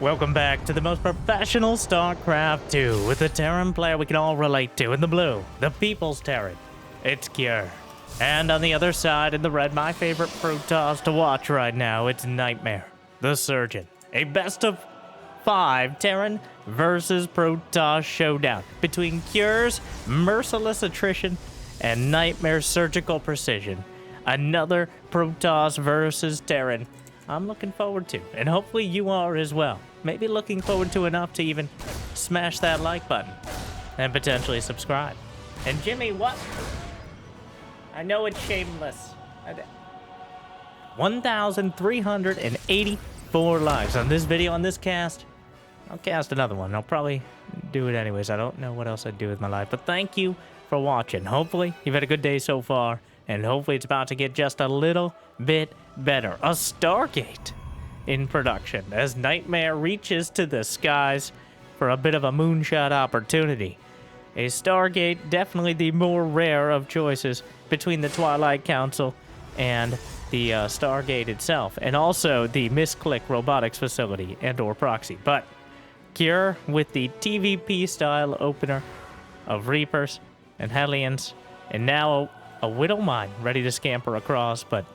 Welcome back to the most professional StarCraft 2 with a Terran player we can all relate to in the blue, the People's Terran. It's Cure. And on the other side in the red, my favorite Protoss to watch right now, it's Nightmare, the Surgeon. A best of 5 Terran versus Protoss showdown between Cure's merciless attrition and Nightmare's surgical precision. Another Protoss versus Terran I'm looking forward to, and hopefully you are as well. Maybe looking forward to enough to even smash that like button and potentially subscribe. And Jimmy, what? I know it's shameless. 1,384 likes on this video, on this cast. I'll cast another one. I'll probably do it anyways. I don't know what else I'd do with my life, but thank you for watching. Hopefully you've had a good day so far, and hopefully it's about to get just a little bit better. A Stargate in production as Nightmare reaches to the skies for a bit of a moonshot opportunity. A Stargate, definitely the more rare of choices between the Twilight Council and the Stargate itself, and also the Misclick robotics facility and/or proxy. But Cure with the TVP style opener of Reapers and Hellions, and now a Widow Mine ready to scamper across, but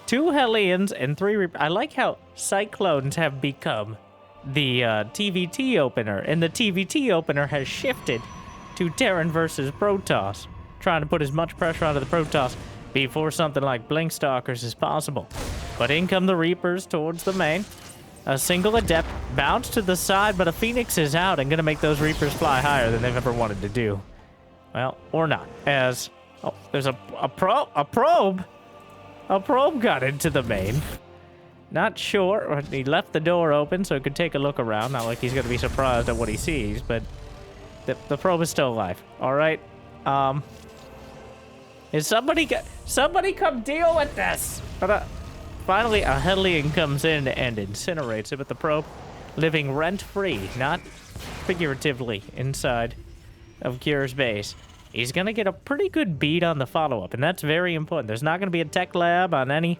2 Hellions and 3 Reapers. I like how Cyclones have become the TVT opener, and the TVT opener has shifted to Terran versus Protoss, trying to put as much pressure onto the Protoss before something like Blink Stalkers is possible. But in come the Reapers towards the main. A single Adept bounced to the side, but a Phoenix is out and going to make those Reapers fly higher than they've ever wanted to do. Well, or not, as... Oh, there's a probe! A probe got into the main. Not sure. He left the door open so he could take a look around. Not like he's going to be surprised at what he sees, but the probe is still alive. All right. Is somebody come deal with this? But finally, a Hellion comes in and incinerates it, but the probe living rent-free, not figuratively, inside of Cure's base. He's going to get a pretty good beat on the follow-up, and that's very important. There's not going to be a tech lab on any,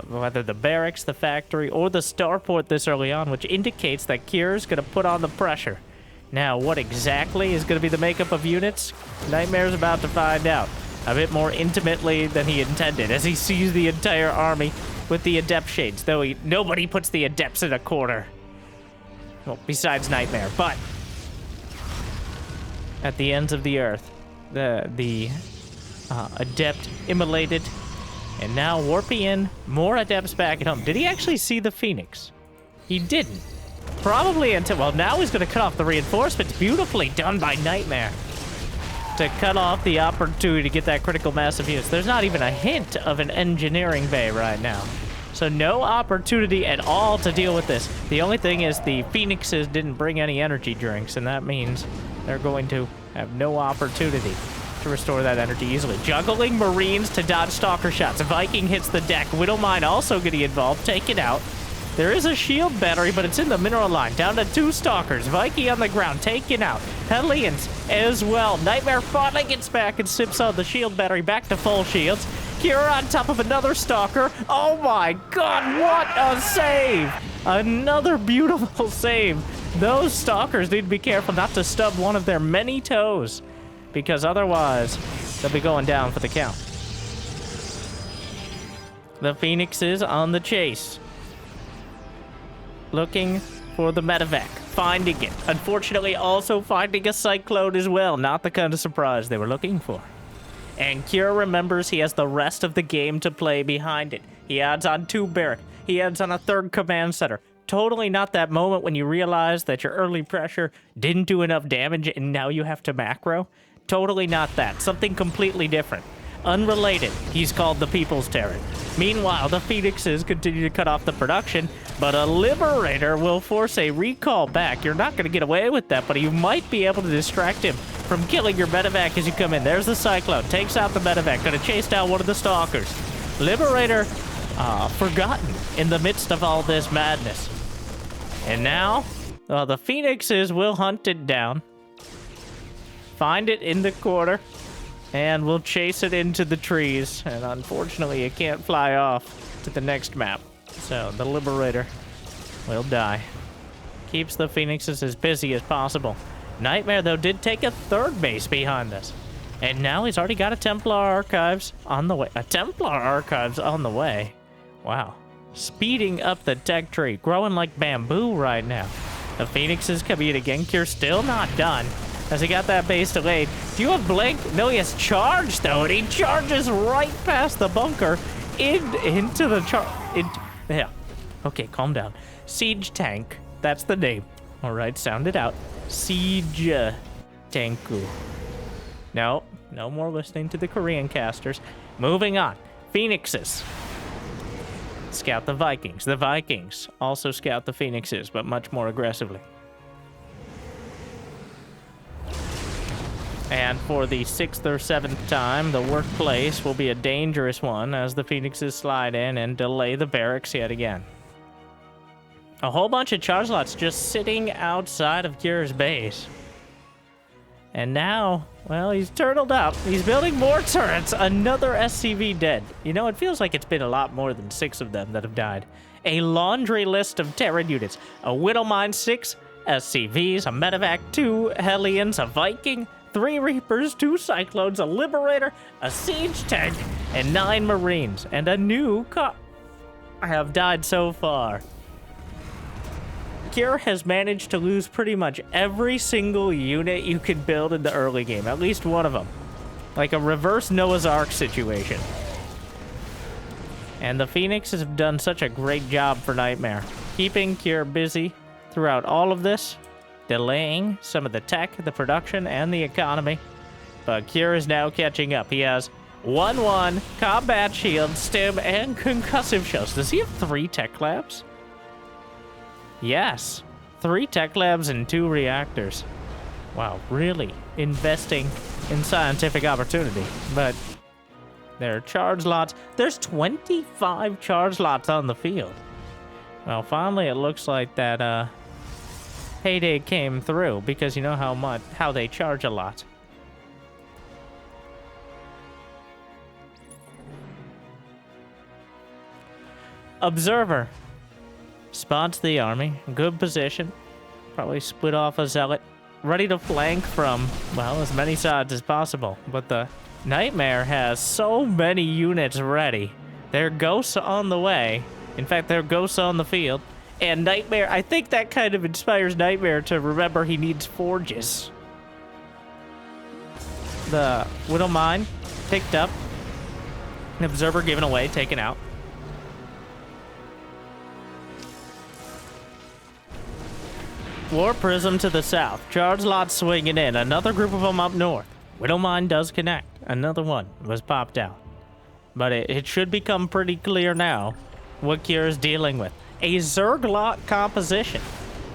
whether the barracks, the factory, or the starport this early on, which indicates that Cure's going to put on the pressure. Now, what exactly is going to be the makeup of units? Nightmare's about to find out a bit more intimately than he intended, as he sees the entire army with the Adept Shades, though nobody puts the Adepts in a corner. Well, besides Nightmare, but at the ends of the earth, the Adept immolated, and now Warpian, more Adepts back at home. Did he actually see the Phoenix? He didn't. Probably until, well, now he's going to cut off the reinforcements. Beautifully done by Nightmare to cut off the opportunity to get that critical mass of units. There's not even a hint of an engineering bay right now. So no opportunity at all to deal with this. The only thing is the Phoenixes didn't bring any energy drinks, and that means they're going to have no opportunity to restore that energy easily. Juggling Marines to dodge Stalker shots. Viking hits the deck. Widow Mine also getting involved. Take it out. There is a shield battery, but it's in the mineral line. Down to 2 Stalkers. Viking on the ground. Taken out. Hellions as well. Nightmare finally gets back and sips on the shield battery. Back to full shields. Cure on top of another Stalker. Oh my god, what a save! Another beautiful save. Those Stalkers need to be careful not to stub one of their many toes, because otherwise they'll be going down for the count. The Phoenixes on the chase, looking for the medevac, finding it. Unfortunately, also finding a Cyclone as well. Not the kind of surprise they were looking for. And Cure remembers he has the rest of the game to play behind it. He adds on 2 barrack. He adds on a 3rd command center. Totally not that moment when you realize that your early pressure didn't do enough damage and now you have to macro. Totally not that. Something completely different. Unrelated. He's called the People's Terran. Meanwhile, the Phoenixes continue to cut off the production, but a Liberator will force a recall back. You're not going to get away with that, but you might be able to distract him from killing your medevac as you come in. There's the Cyclone. Takes out the medevac. Going to chase down one of the Stalkers. Liberator forgotten in the midst of all this madness. And now, the Phoenixes will hunt it down, find it in the corner, and we'll chase it into the trees. And unfortunately, it can't fly off to the next map. So the Liberator will die. Keeps the Phoenixes as busy as possible. Nightmare, though, did take a third base behind this. And now he's already got a Templar Archives on the way. A Templar Archives on the way. Wow. Speeding up the tech tree. Growing like bamboo right now. The Phoenixes coming in again. Kier's still not done. Has he got that base delayed? Do you have Blink? No, he has Charge, though. And he charges right past the bunker. Into the yeah. Okay, calm down. Siege Tank. That's the name. All right, sound it out. Siege Tanku. No more listening to the Korean casters. Moving on. Phoenixes. Scout the Vikings. The Vikings also scout the Phoenixes, but much more aggressively. And for the 6th or 7th time, the workplace will be a dangerous one as the Phoenixes slide in and delay the barracks yet again. A whole bunch of charge lots just sitting outside of Kier's base. And now, well, he's turtled up. He's building more turrets. Another SCV dead. You know, it feels like it's been a lot more than 6 of them that have died. A laundry list of Terran units. A Widowmine, 6 SCVs, a Medevac, 2 Hellions, a Viking, 3 Reapers, 2 Cyclones, a Liberator, a Siege Tank, and 9 Marines. And a new have died so far. Kier has managed to lose pretty much every single unit you can build in the early game. At least one of them. Like a reverse Noah's Ark situation. And the Phoenixes have done such a great job for Nightmare. Keeping Kier busy throughout all of this. Delaying some of the tech, the production, and the economy. But Kier is now catching up. He has 1-1, combat shield, stim, and concussive shells. Does he have 3 tech labs? Yes, 3 tech labs and 2 reactors. Wow, really investing in scientific opportunity. But there are charge lots. There's 25 charge lots on the field. Well, finally it looks like that payday came through because you know how they charge a lot. Observer. Spots the army. Good position. Probably split off a zealot. Ready to flank from, well, as many sides as possible. But the Nightmare has so many units ready. There are ghosts on the way. In fact, there are ghosts on the field. And Nightmare, I think that kind of inspires Nightmare to remember he needs forges. The Widowmine picked up. An Observer given away, taken out. War Prism to the south. Charge lot swinging in. Another group of them up north. Widowmine does connect. Another one was popped out. But it should become pretty clear now what Kier is dealing with. A Zerg lot composition.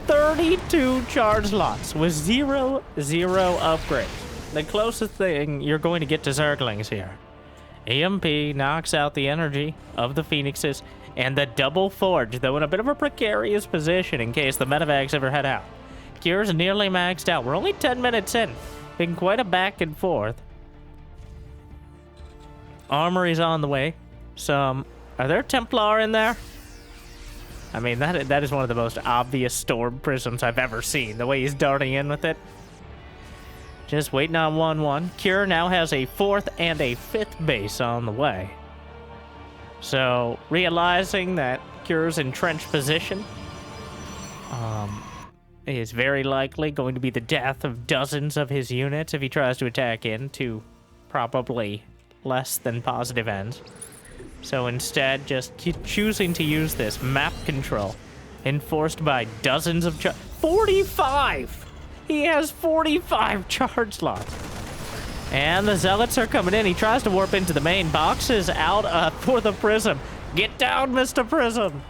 32 charge lots with 0 upgrades. The closest thing you're going to get to Zerglings here. EMP knocks out the energy of the Phoenixes. And the double forge, though in a bit of a precarious position in case the medevacs ever head out. Kier's nearly maxed out. We're only 10 minutes in. Been quite a back and forth. Armory's on the way. Are there Templar in there? I mean, that is one of the most obvious storm prisms I've ever seen. The way he's darting in with it. Just waiting on 1-1. Kier now has a 4th and a 5th base on the way. So, realizing that Kier's entrenched position is very likely going to be the death of dozens of his units if he tries to attack into probably less than positive ends. So instead, just choosing to use this map control enforced by dozens of 45! He has 45 charge slots. And the Zealots are coming in. He tries to warp into the main. Boxes out for the Prism. Get down, Mr. Prism.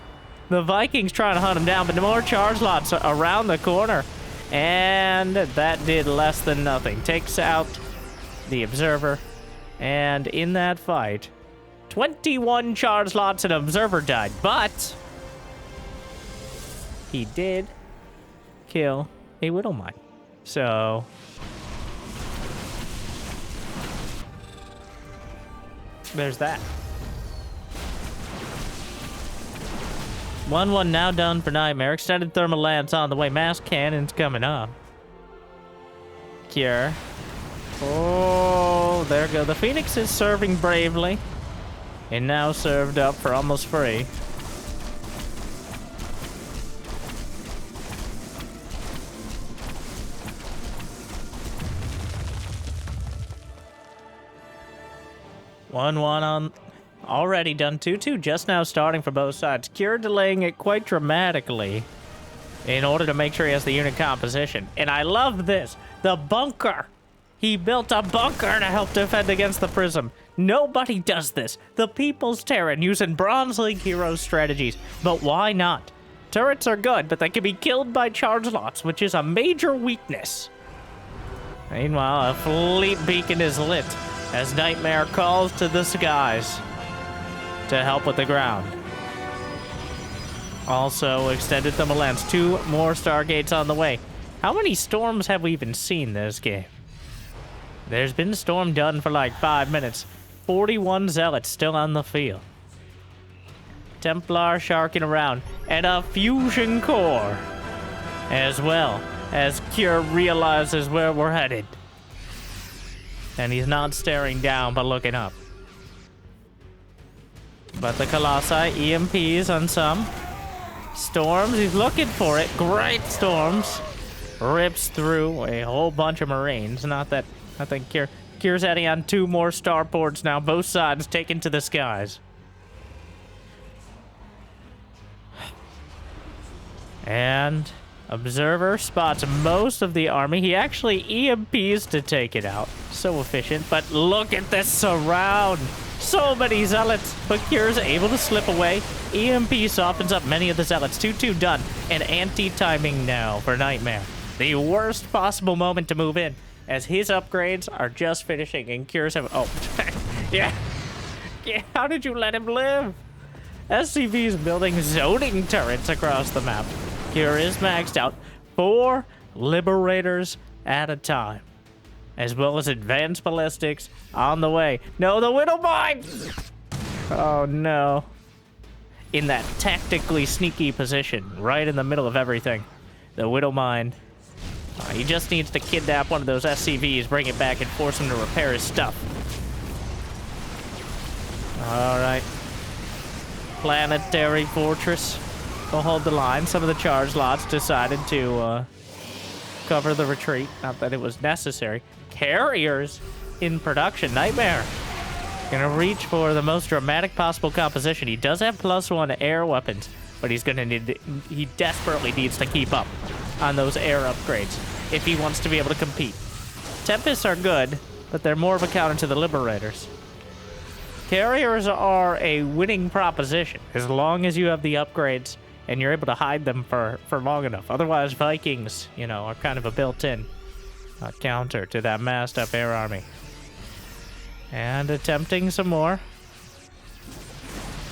The Vikings trying to hunt him down, but more charge lots around the corner. And that did less than nothing. Takes out the Observer. And in that fight, 21 charge lots and Observer died. But he did kill a Widowmine. So there's that. 1-1 now done for Nightmare. Extended thermal lance on the way. Mass cannons coming up. Cure. Oh, there go. The Phoenix is serving bravely. And now served up for almost free. One on already done. 2-2 just now starting for both sides. Cure delaying it quite dramatically in order to make sure he has the unit composition. And I love this. The bunker. He built a bunker to help defend against the Prism. Nobody does this. The People's Terran using Bronze League hero strategies. But why not? Turrets are good, but they can be killed by charge lots, which is a major weakness. Meanwhile, a fleet beacon is lit as Nightmare calls to the skies to help with the ground. Also, extended thermal lance. 2 more Stargates on the way. How many storms have we even seen this game? There's been a storm done for like 5 minutes. 41 Zealots still on the field. Templar sharking around. And a fusion core. As well as Cure realizes where we're headed. And he's not staring down, but looking up. But the Colossi, EMPs on some. Storms, he's looking for it. Great storms. Rips through a whole bunch of Marines. Not that, I think Cure's adding on 2 more starports now. Both sides taken to the skies. And Observer spots most of the army. He actually EMPs to take it out. So efficient, but look at this surround. So many Zealots, but Cure's able to slip away. EMP softens up many of the Zealots. 2-2 done, and anti-timing now for Nightmare. The worst possible moment to move in, as his upgrades are just finishing, and Cure's have... Oh, yeah, how did you let him live? SCV's building zoning turrets across the map. Cure is maxed out. 4 Liberators at a time. As well as advanced ballistics on the way. No, the Widow Mine! Oh, no. In that tactically sneaky position, right in the middle of everything. The Widow Mine. He just needs to kidnap one of those SCVs, bring it back, and force him to repair his stuff. Alright. Planetary Fortress will hold the line. Some of the charge lots decided to cover the retreat. Not that it was necessary. Carriers in production. Nightmare gonna reach for the most dramatic possible composition. He does have +1 air weapons, but he's gonna need... He desperately needs to keep up on those air upgrades if he wants to be able to compete. Tempests are good, but they're more of a counter to the Liberators. Carriers are a winning proposition as long as you have the upgrades and you're able to hide them for long enough. Otherwise, Vikings, you know, are kind of a built-in counter to that massed-up air army. And attempting some more.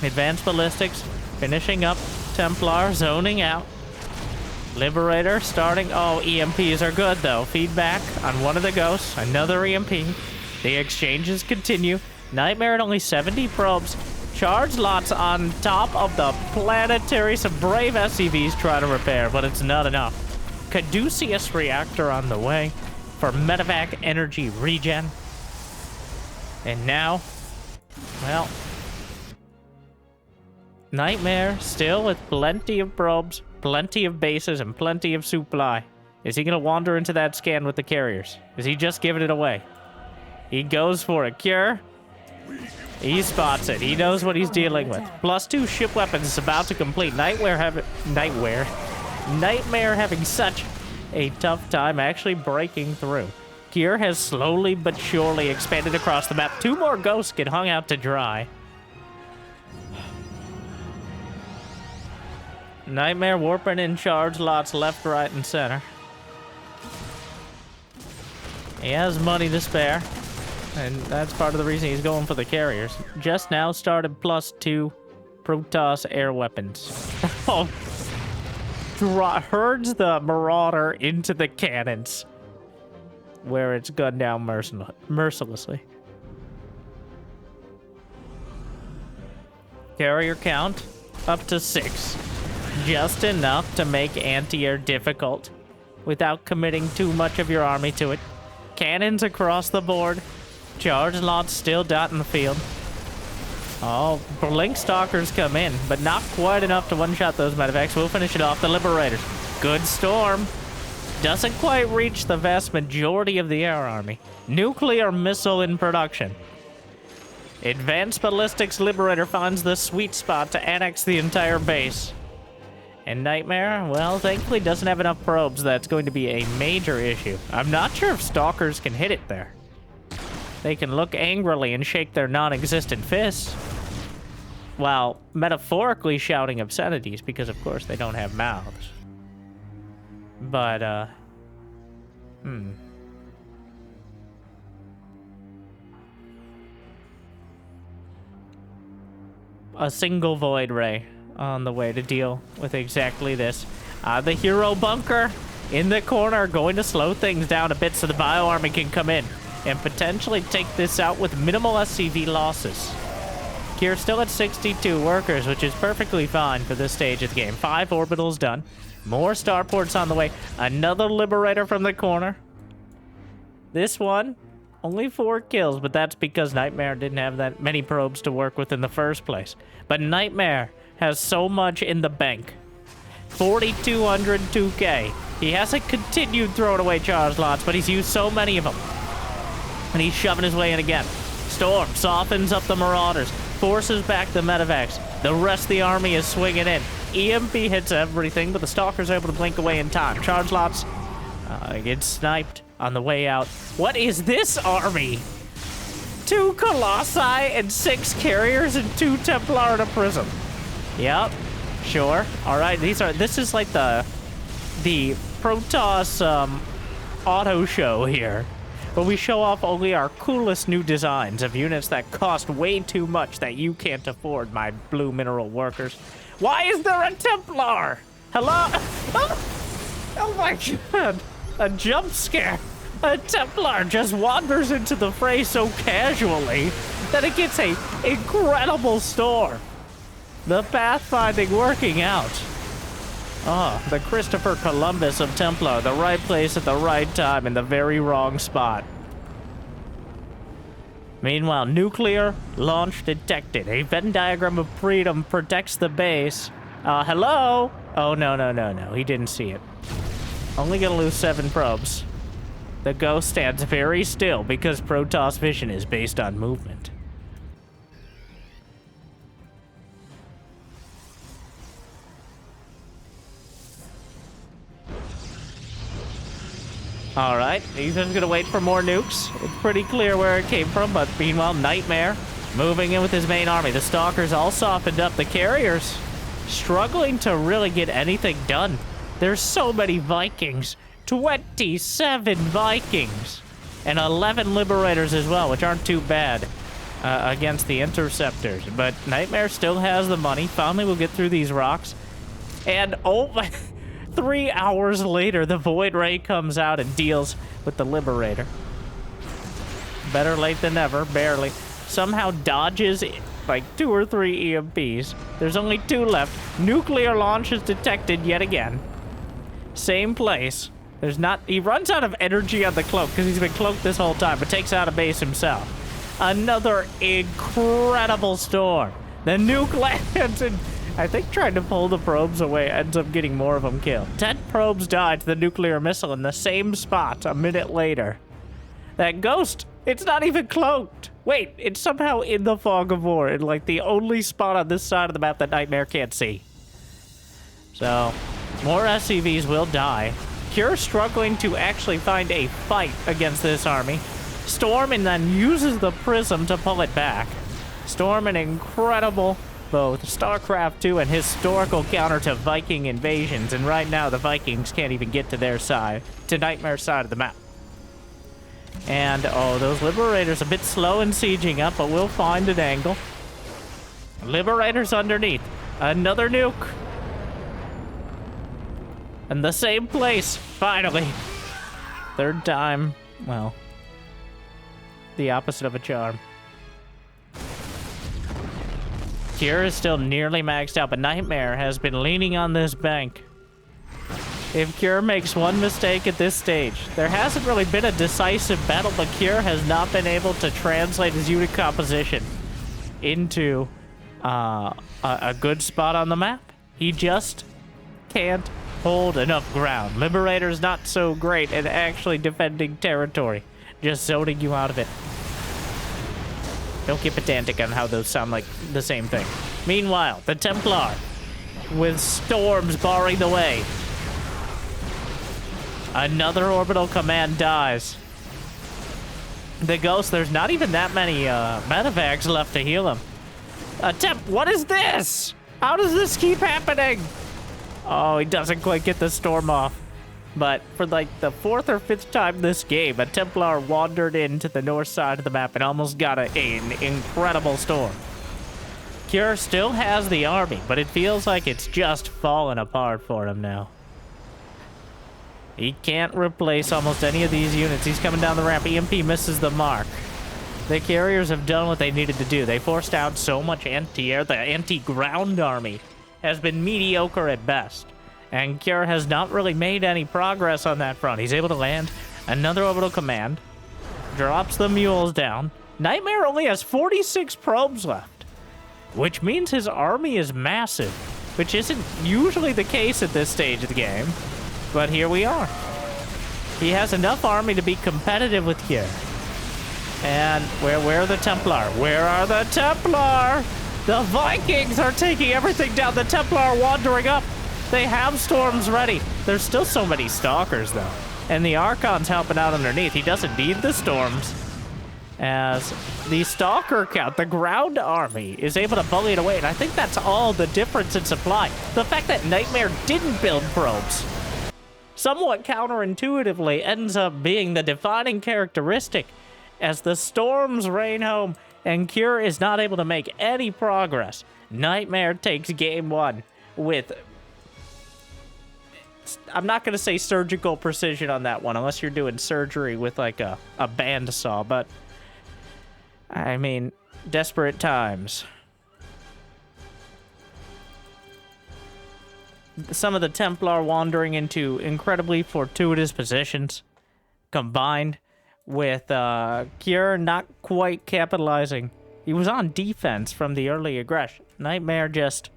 Advanced ballistics, finishing up. Templar zoning out. Liberator starting. Oh, EMPs are good, though. Feedback on one of the ghosts. Another EMP. The exchanges continue. Nightmare at only 70 probes. Charge lots on top of the planetary. Some brave SCVs try to repair, but it's not enough. Caduceus reactor on the way for medevac energy regen. And now, well, Nightmare still with plenty of probes, plenty of bases, and plenty of supply. Is he going to wander into that scan with the carriers? Is he just giving it away? He goes for a Cure. He spots it. He knows what he's dealing with. +2 ship weapons is about to complete. Nightmare having such a tough time actually breaking through. Cure has slowly but surely expanded across the map. 2 more ghosts get hung out to dry. Nightmare warping in charge lots left, right, and center. He has money to spare. And that's part of the reason he's going for the carriers. Just now started +2 Protoss air weapons. Oh, herds the Marauder into the cannons, where it's gunned down mercilessly. Carrier count up to 6. Just enough to make anti-air difficult without committing too much of your army to it. Cannons across the board. Charge lots still dotting the field. Oh, Blink Stalkers come in, but not quite enough to one-shot those medevacs. We'll finish it off. The Liberators. Good storm. Doesn't quite reach the vast majority of the air army. Nuclear missile in production. Advanced Ballistics Liberator finds the sweet spot to annex the entire base. And Nightmare, well, thankfully doesn't have enough probes. That's going to be a major issue. I'm not sure if Stalkers can hit it there. They can look angrily and shake their non-existent fists, while metaphorically shouting obscenities, because of course they don't have mouths. But, a single Void Ray on the way to deal with exactly this. The Hero Bunker in the corner, going to slow things down a bit so the Bio Army can come in and potentially take this out with minimal SCV losses. Kier still at 62 workers, which is perfectly fine for this stage of the game. 5 orbitals done. More starports on the way. Another Liberator from the corner. This one, only 4 kills, but that's because Nightmare didn't have that many probes to work with in the first place. But Nightmare has so much in the bank. 4,200 2K. He hasn't continued throwing away charge lots, but he's used so many of them. And he's shoving his way in again. Storm softens up the Marauders, forces back the medevacs. The rest of the army is swinging in. EMP hits everything, but the Stalker's able to blink away in time. Charge lots get sniped on the way out. What is this army? 2 Colossi and 6 Carriers and 2 Templar and a Prism. Yep, sure. All right, this is like the Protoss auto show here, but we show off only our coolest new designs of units that cost way too much that you can't afford, my blue mineral workers. Why is there a Templar? Hello? Oh my god. A jump scare. A Templar just wanders into the fray so casually that it gets a incredible storm. The pathfinding working out. Oh, the Christopher Columbus of Templar, the right place at the right time in the very wrong spot. Meanwhile, nuclear launch detected. A Venn diagram of freedom protects the base. Hello? Oh, no. He didn't see it. Only gonna lose 7 probes. The Ghost stands very still because Protoss vision is based on movement. Alright, he's just gonna wait for more nukes. It's pretty clear where it came from, but meanwhile, Nightmare moving in with his main army. The Stalkers all softened up. The Carriers struggling to really get anything done. There's so many Vikings. 27 Vikings. And 11 Liberators as well, which aren't too bad against the Interceptors. But Nightmare still has the money. Finally, we'll get through these rocks. And oh my... 3 hours later, the Void Ray comes out and deals with the Liberator. Better late than never, barely. Somehow dodges like 2 or 3 EMPs. There's only 2 left. Nuclear launch is detected yet again. Same place. There's not... He runs out of energy on the cloak because he's been cloaked this whole time, but takes out a base himself. Another incredible storm. The nuke lands and... I think trying to pull the probes away ends up getting more of them killed. 10 probes died to the nuclear missile in the same spot a minute later. That Ghost, it's not even cloaked. Wait, it's somehow in the fog of war in like the only spot on this side of the map that Nightmare can't see. So, more SCVs will die. Cure struggling to actually find a fight against this army. Storm and then uses the Prism to pull it back. Storm an incredible... both StarCraft 2 and historical counter to Viking invasions, and right now the Vikings can't even get to their side, to Nightmare's side of the map. And, oh, those Liberators a bit slow in sieging up, but we'll find an angle. Liberators underneath. Another nuke. In the same place, finally. Third time, well, the opposite of a charm. Cure is still nearly maxed out, but Nightmare has been leaning on this bank. If Cure makes one mistake at this stage, there hasn't really been a decisive battle, but Cure has not been able to translate his unit composition into a good spot on the map. He just can't hold enough ground. Liberator's not so great at actually defending territory, just zoning you out of it. Don't get pedantic on how those sound like the same thing. Meanwhile, the Templar, with storms barring the way. Another orbital command dies. The Ghost, there's not even that many medevacs left to heal him. What is this? How does this keep happening? Oh, he doesn't quite get the storm off. But for like the 4th or 5th time this game, a Templar wandered into the north side of the map and almost got an incredible storm. Cure still has the army, but it feels like it's just falling apart for him now. He can't replace almost any of these units. He's coming down the ramp. EMP misses the mark. The carriers have done what they needed to do. They forced out so much anti-air. The anti-ground army has been mediocre at best. And Cure has not really made any progress on that front. He's able to land another orbital command. Drops the mules down. Nightmare only has 46 probes left. Which means his army is massive. Which isn't usually the case at this stage of the game. But here we are. He has enough army to be competitive with Cure. And where are the Templar? Where are the Templar? The Vikings are taking everything down. The Templar are wandering up. They have storms ready. There's still so many Stalkers, though. And the Archon's helping out underneath. He doesn't need the storms. As the Stalker count, the ground army, is able to bully it away. And I think that's all the difference in supply. The fact that Nightmare didn't build probes, somewhat counterintuitively, ends up being the defining characteristic as the storms rain home and Cure is not able to make any progress. Nightmare takes game 1 with, I'm not going to say surgical precision on that one, unless you're doing surgery with like a bandsaw, but I mean, desperate times. Some of the Templar wandering into incredibly fortuitous positions, combined with Cure not quite capitalizing. He was on defense from the early aggression. Nightmare just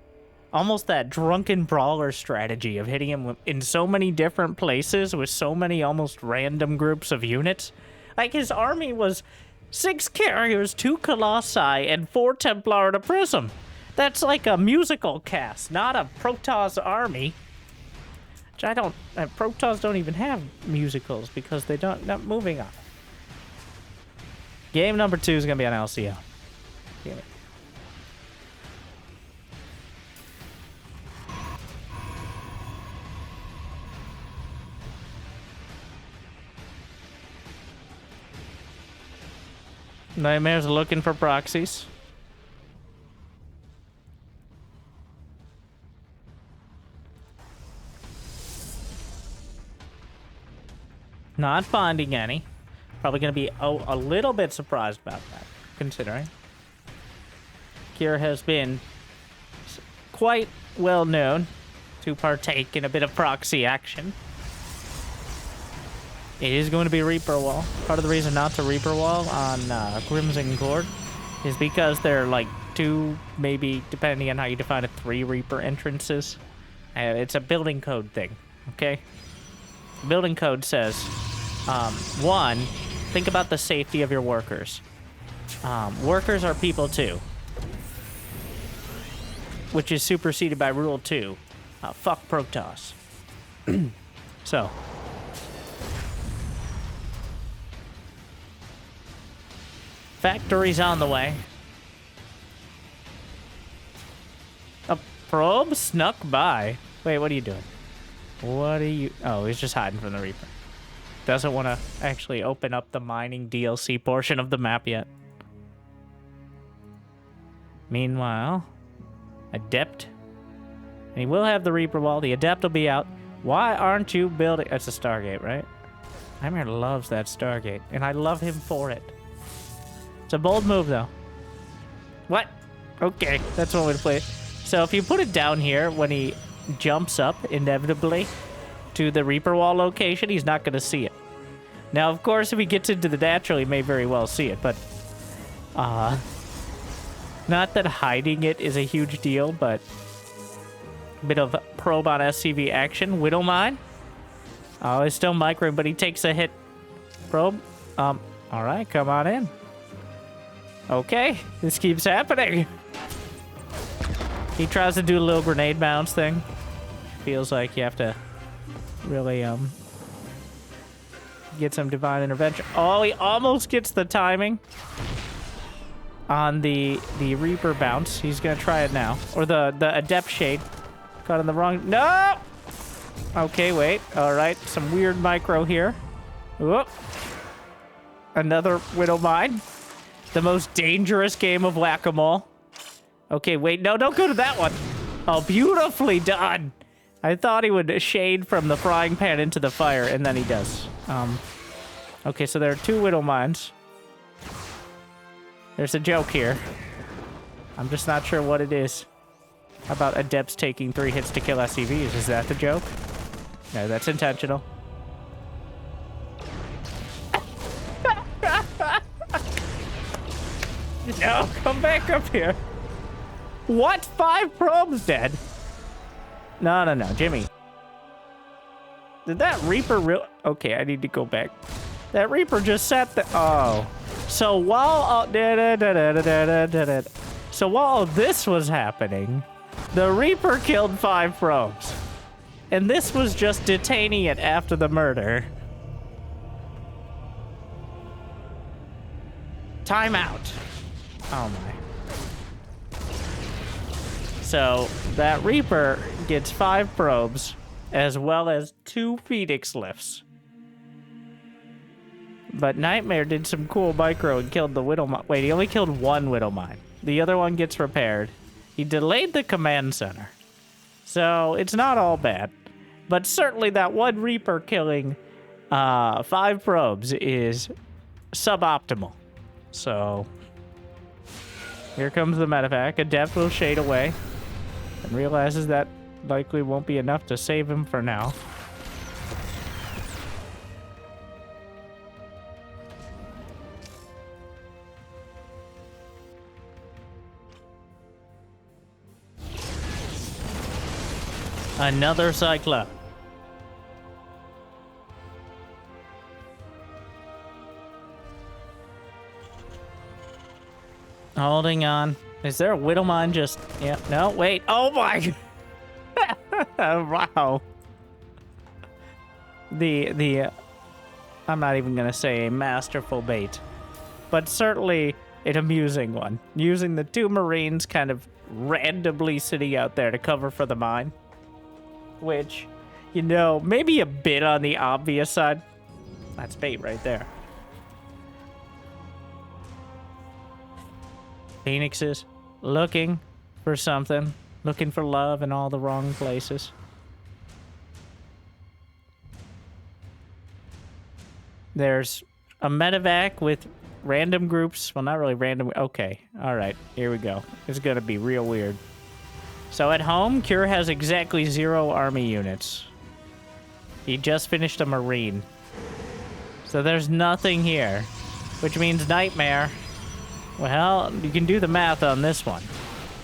almost that drunken brawler strategy of hitting him in so many different places with so many almost random groups of units. Like, his army was 6 carriers, 2 Colossi, and 4 Templar and a Prism. That's like a musical cast, not a Protoss army. Which I don't... Protoss don't even have musicals because they don't... Not moving on. Game number 2 is going to be on LCO. Damn it. Nightmare's looking for proxies. Not finding any. Probably going to be a little bit surprised about that, considering Cure has been quite well known to partake in a bit of proxy action. It is going to be Reaper Wall. Part of the reason not to Reaper Wall on Crimson Court is because there are like 2, maybe, depending on how you define it, 3 Reaper entrances. It's a building code thing, okay? Building code says, 1, think about the safety of your workers. Workers are people too, which is superseded by Rule 2. Fuck Protoss. So, factory's on the way. A probe snuck by. Wait, what are you doing? What are you... Oh, he's just hiding from the Reaper. Doesn't want to actually open up the mining DLC portion of the map yet. Meanwhile, Adept. And he will have the Reaper Wall. The Adept will be out. Why aren't you building... That's a Stargate, right? Nightmare loves that Stargate, and I love him for it. It's a bold move, though. What? Okay, that's one way to play it. So if you put it down here, when he jumps up, inevitably, to the Reaper wall location, he's not going to see it. Now, of course, if he gets into the natural, he may very well see it, but... not that hiding it is a huge deal, but... a bit of probe on SCV action. Widow Mine. Oh, he's still microing, but he takes a hit. Probe. Alright, come on in. Okay, this keeps happening. He tries to do a little grenade bounce thing. Feels like you have to really, get some divine intervention. Oh, he almost gets the timing on the Reaper bounce. He's gonna try it now. Or the Adept Shade. Got in the wrong... No! Okay, wait. Alright, some weird micro here. Whoop. Another Widow Mine. The most dangerous game of Whack-A-Mole. Okay, wait. No, don't go to that one. Oh, beautifully done. I thought he would shade from the frying pan into the fire, and then he does. Okay, so there are 2 Widow Mines. There's a joke here. I'm just not sure what it is. How about Adepts taking 3 hits to kill SCVs? Is that the joke? No, that's intentional. No, come back up here. What? 5 probes dead? No, Jimmy. Did that Reaper real... Okay, I need to go back. That Reaper just sat there. Oh. So while... So while this was happening, the Reaper killed 5 probes. And this was just detaining it after the murder. Timeout. Oh my. So that Reaper gets 5 probes, as well as 2 Phoenix lifts. But Nightmare did some cool micro and killed the Widow Mine. Wait, he only killed 1 Widow Mine. The other one gets repaired. He delayed the command center. So it's not all bad. But certainly that 1 Reaper killing 5 probes is suboptimal. So here comes the medevac. Adept will shade away and realizes that likely won't be enough to save him for now. Another Cyclone. Holding on. Is there a Widow Mine just... Yeah, no, wait. Oh my... Wow. I'm not even gonna say a masterful bait, but certainly an amusing one. Using the 2 Marines kind of randomly sitting out there to cover for the mine. Which, you know, maybe a bit on the obvious side. That's bait right there. Phoenixes looking for something. Looking for love in all the wrong places. There's a medevac with random groups. Well, not really random. Okay. All right. Here we go. It's going to be real weird. So at home, Cure has exactly 0 army units. He just finished a Marine. So there's nothing here. Which means Nightmare. Well, you can do the math on this one.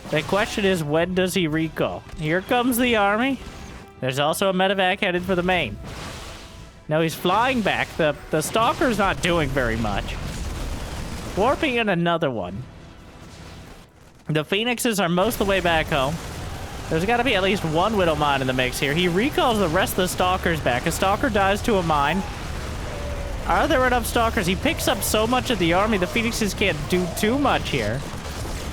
The question is, when does he recall? Here comes the army. There's also a medevac headed for the main. Now he's flying back. The Stalker's not doing very much. Warping in another one. The Phoenixes are most of the way back home. There's got to be at least 1 Widow Mine in the mix here. He recalls the rest of the Stalkers back. A Stalker dies to a mine. Are there enough Stalkers? He picks up so much of the army, the Phoenixes can't do too much here.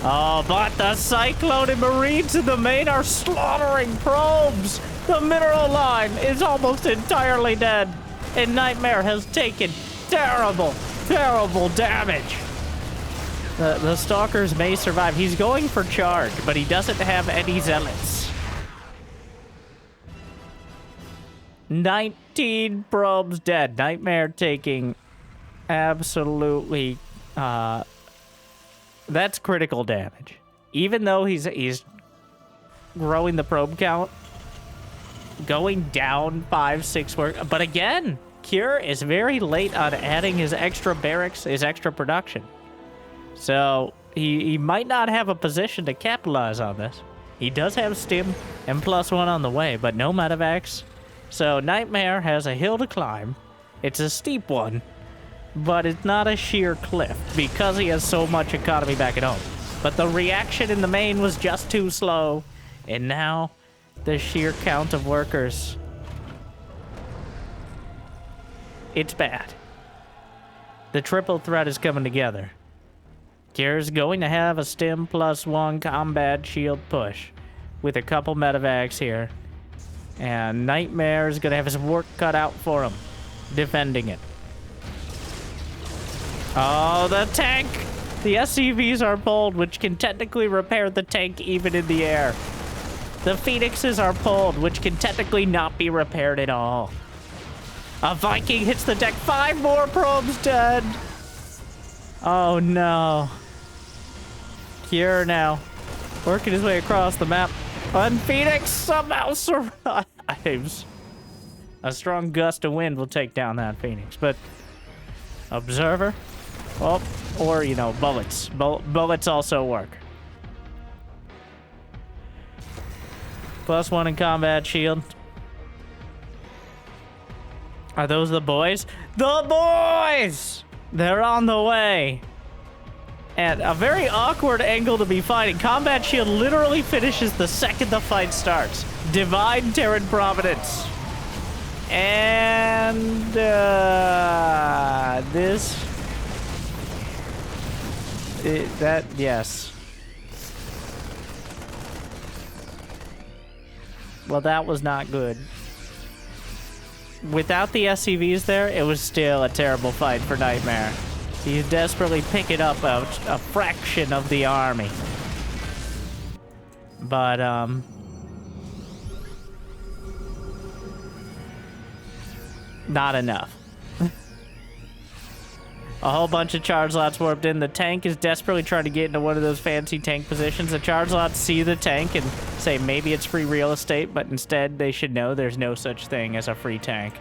Oh, but the Cyclone and Marines in the main are slaughtering probes. The mineral line is almost entirely dead. And Nightmare has taken terrible, terrible damage. The Stalkers may survive. He's going for charge, but he doesn't have any Zealots. 19 probes dead. Nightmare taking absolutely... that's critical damage. even though he's growing the probe count, going down 5, 6 work. But again, Cure is very late on adding his extra barracks, his extra production. So he might not have a position to capitalize on this. He does have Stim and +1 on the way, but no medevacs. So Nightmare has a hill to climb. It's a steep one, but it's not a sheer cliff because he has so much economy back at home. But the reaction in the main was just too slow, and now the sheer count of workers, it's bad. The triple threat is coming together. Cure's going to have a Stim +1 combat shield push with a couple medevacs here. And Nightmare's going to have his work cut out for him, defending it. Oh, the tank! The SCVs are pulled, which can technically repair the tank even in the air. The Phoenixes are pulled, which can technically not be repaired at all. A Viking hits the deck. 5 more probes dead. Oh, no. Cure now, working his way across the map. And Phoenix somehow survives. A strong gust of wind will take down that Phoenix, but Observer, oh, or, you know, bullets. Bullets also work. +1 in combat shield. Are those the boys? The boys! They're on the way. And a very awkward angle to be fighting. Combat shield literally finishes the second the fight starts. Divine Terran Providence. And yes. Well, that was not good. Without the SCVs there, it was still a terrible fight for Nightmare. He's desperately picking up a fraction of the army. But, not enough. A whole bunch of charge lots warped in. The tank is desperately trying to get into one of those fancy tank positions. The charge lots see the tank and say maybe it's free real estate, but instead they should know there's no such thing as a free tank.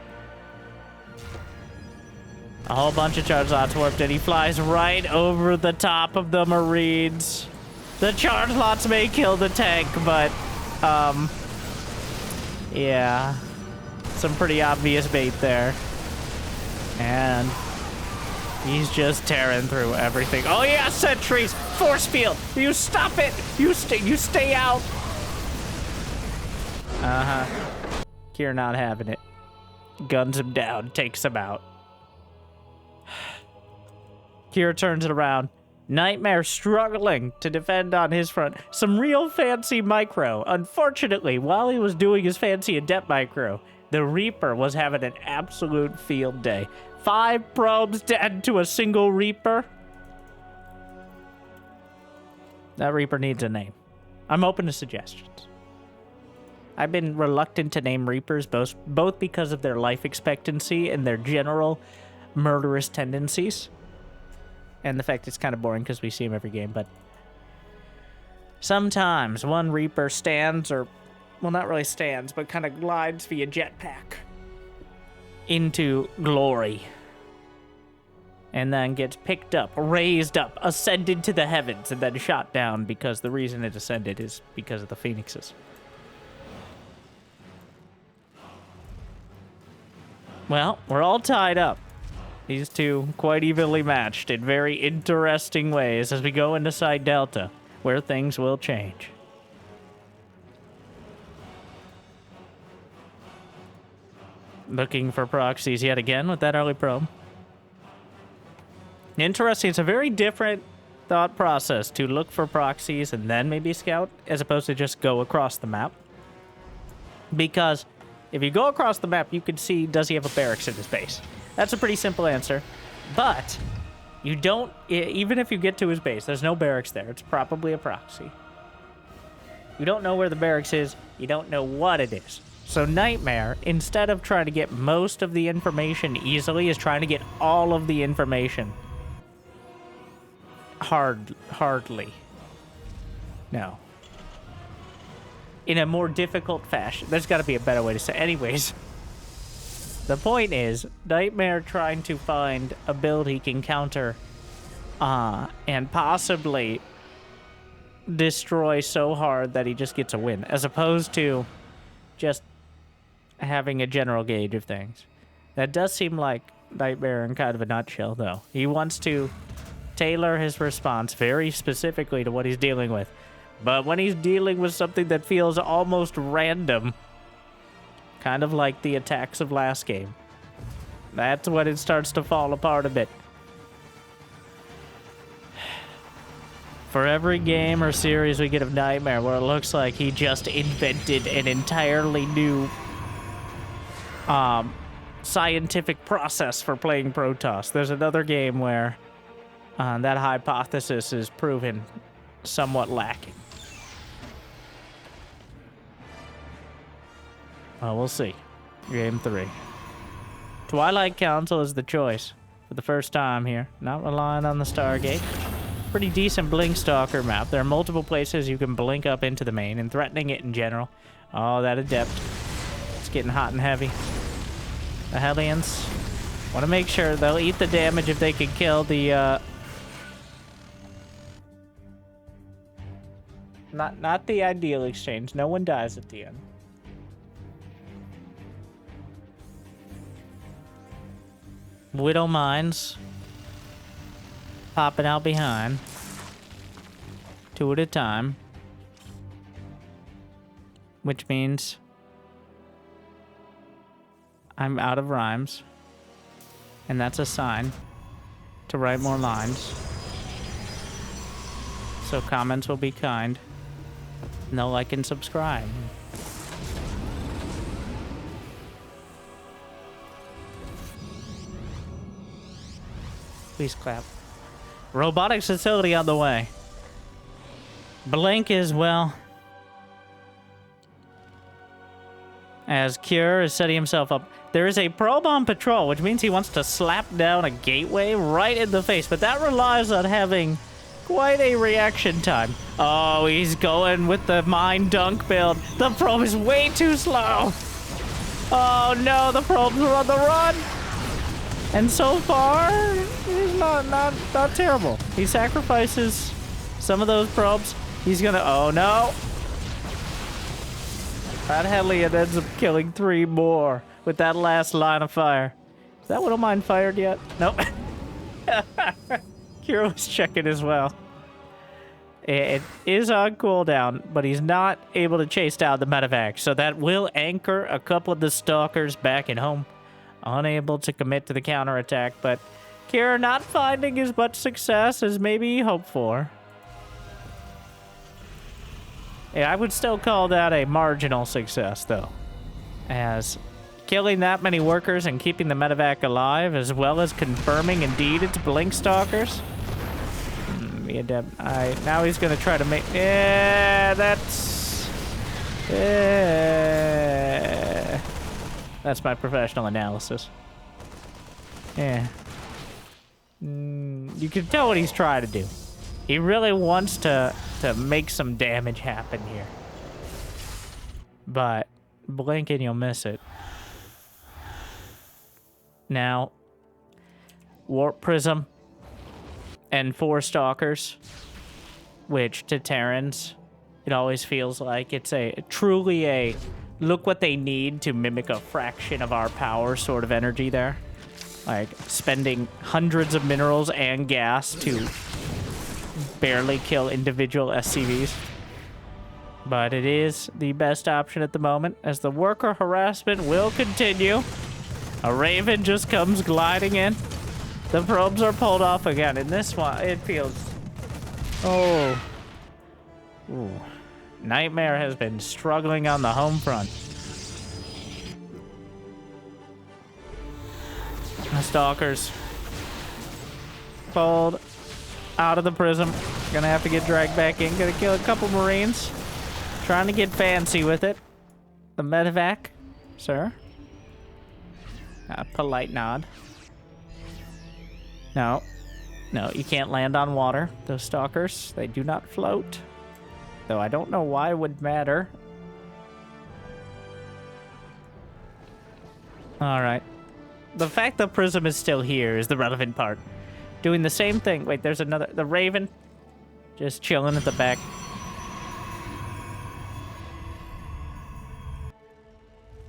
A whole bunch of charge lots warped in. He flies right over the top of the Marines. The charge lots may kill the tank, but, yeah. Some pretty obvious bait there. And he's just tearing through everything. Oh yeah, sentries! Force field! You stop it! You stay out! Uh-huh. Cure not having it. Guns him down, takes him out. Cure turns it around. Nightmare struggling to defend on his front. Some real fancy micro. Unfortunately, while he was doing his fancy adept micro, the Reaper was having an absolute field day. 5 probes dead to a single Reaper. That Reaper needs a name. I'm open to suggestions. I've been reluctant to name Reapers both because of their life expectancy and their general murderous tendencies. And the fact it's kind of boring because we see him every game, but sometimes one Reaper stands, or, well, not really stands, but kind of glides via jetpack into glory. And then gets picked up, raised up, ascended to the heavens, and then shot down because the reason it ascended is because of the Phoenixes. Well, we're all tied up. These two quite evenly matched in very interesting ways as we go into Side Delta, where things will change. Looking for proxies yet again with that early probe. Interesting, it's a very different thought process to look for proxies and then maybe scout, as opposed to just go across the map. Because if you go across the map, you can see, does he have a barracks in his base? That's a pretty simple answer, but you don't, even if you get to his base, there's no barracks there. It's probably a proxy. You don't know where the barracks is. You don't know what it is. So Nightmare, instead of trying to get most of the information easily, is trying to get all of the information hardly. No. In a more difficult fashion. There's got to be a better way to say it. Anyways. The point is, Nightmare trying to find a build he can counter and possibly destroy so hard that he just gets a win, as opposed to just having a general gauge of things. That does seem like Nightmare in kind of a nutshell, though. He wants to tailor his response very specifically to what he's dealing with. But when he's dealing with something that feels almost random, kind of like the attacks of last game, that's when it starts to fall apart a bit. For every game or series we get of Nightmare where it looks like he just invented an entirely new scientific process for playing Protoss, there's another game where that hypothesis is proven somewhat lacking. Well, we'll see. Game 3. Twilight Council is the choice for the first time here. Not relying on the Stargate. Pretty decent Blink Stalker map. There are multiple places you can blink up into the main and threatening it in general. Oh, that Adept. It's getting hot and heavy. The Hellions want to make sure they'll eat the damage if they can kill the not the ideal exchange. No one dies at the end. Widow Mines popping out behind, 2 at a time, which means I'm out of rhymes, and that's a sign to write more lines. So comments will be kind, and they'll like and subscribe. Please clap. Robotics facility on the way. Blink is, well, as Cure is setting himself up. There is a probe on patrol, which means he wants to slap down a gateway right in the face, but that relies on having quite a reaction time. Oh, he's going with the mine dunk build. The probe is way too slow. Oh no, the probes are on the run. And so far, he's not terrible. He sacrifices some of those probes. He's gonna, oh no. That Hellion ends up killing 3 more with that last line of fire. Is that Widow Mine fired yet? Nope. Kira was checking as well. It is on cooldown, but he's not able to chase down the medevac, so that will anchor a couple of the stalkers back at home. Unable to commit to the counterattack, but Kira not finding as much success as maybe he hoped for. Yeah, I would still call that a marginal success, though, as killing that many workers and keeping the medevac alive, as well as confirming indeed it's Blink Stalkers. Now he's gonna try to make. Yeah, that's. Yeah. That's my professional analysis. Yeah. You can tell what he's trying to do. He really wants to make some damage happen here. But blink and you'll miss it. Now, Warp Prism and 4 Stalkers, which to Terrans, it always feels like it's truly a look what they need to mimic a fraction of our power sort of energy there. Like spending hundreds of minerals and gas to barely kill individual SCVs. But it is the best option at the moment, as the worker harassment will continue. A Raven just comes gliding in. The probes are pulled off again. In this one, it feels... Oh. Ooh. Nightmare has been struggling on the home front. The Stalkers pulled out of the prism. Gonna have to get dragged back in. Gonna kill a couple Marines. Trying to get fancy with it. The medevac, sir. A polite nod. No. No, you can't land on water. Those Stalkers, they do not float. though I don't know why it would matter. Alright. The fact the Prism is still here is the relevant part. Doing the same thing. Wait, there's another... The Raven. Just chilling at the back.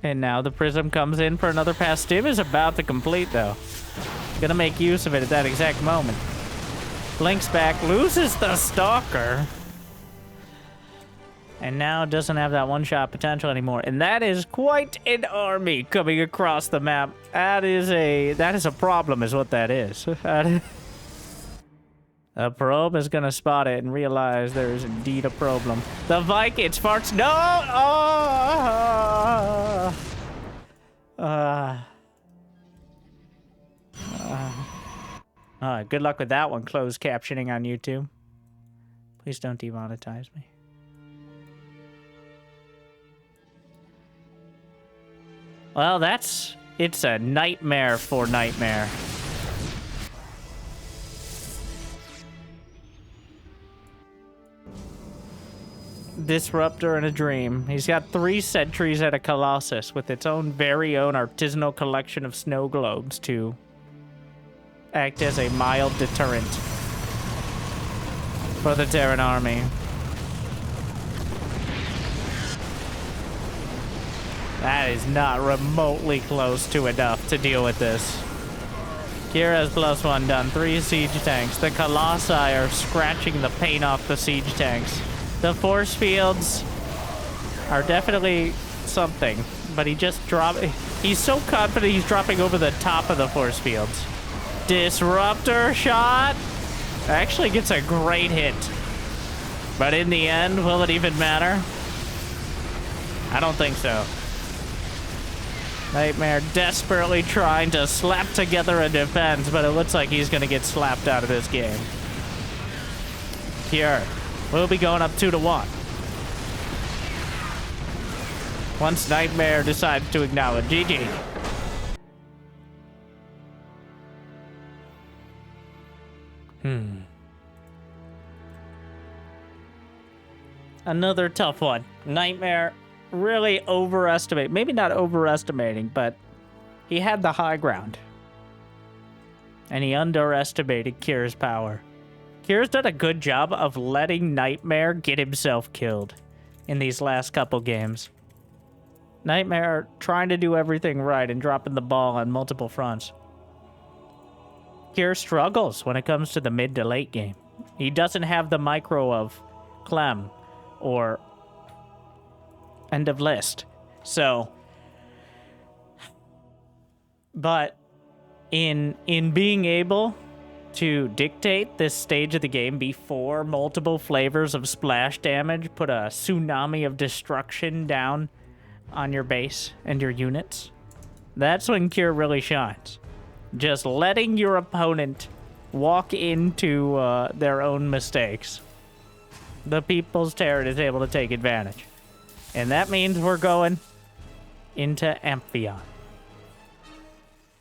And now the Prism comes in for another pass. Stim is about to complete, though. Gonna make use of it at that exact moment. Blinks back, loses the Stalker. And now doesn't have that one-shot potential anymore. And that is quite an army coming across the map. That is a problem is what that is. A probe is gonna spot it and realize there is indeed a problem. The Vikings farts. No! Good luck with that one, closed captioning on YouTube. Please don't demonetize me. Well, it's a nightmare for Nightmare. Disruptor in a dream. He's got 3 sentries at a Colossus with its own very own artisanal collection of snow globes to act as a mild deterrent for the Terran army. That is not remotely close to enough to deal with this. Kira's +1 done. 3 siege tanks. The Colossi are scratching the paint off the siege tanks. The force fields are definitely something, but he just dropped... He's so confident he's dropping over the top of the force fields. Disruptor shot! Actually gets a great hit. But in the end, will it even matter? I don't think so. Nightmare desperately trying to slap together a defense, but it looks like he's gonna get slapped out of this game. Here, we'll be going up 2-1. Once Nightmare decides to acknowledge GG. Another tough one. Nightmare really maybe not overestimating, but he had the high ground. And he underestimated Kira's power. Kira's done a good job of letting Nightmare get himself killed in these last couple games. Nightmare trying to do everything right and dropping the ball on multiple fronts. Kira struggles when it comes to the mid to late game. He doesn't have the micro of Clem or end of list. So, but in being able to dictate this stage of the game before multiple flavors of splash damage put a tsunami of destruction down on your base and your units, that's when Cure really shines. Just letting your opponent walk into their own mistakes. The People's Terran is able to take advantage. And that means we're going into Amphion.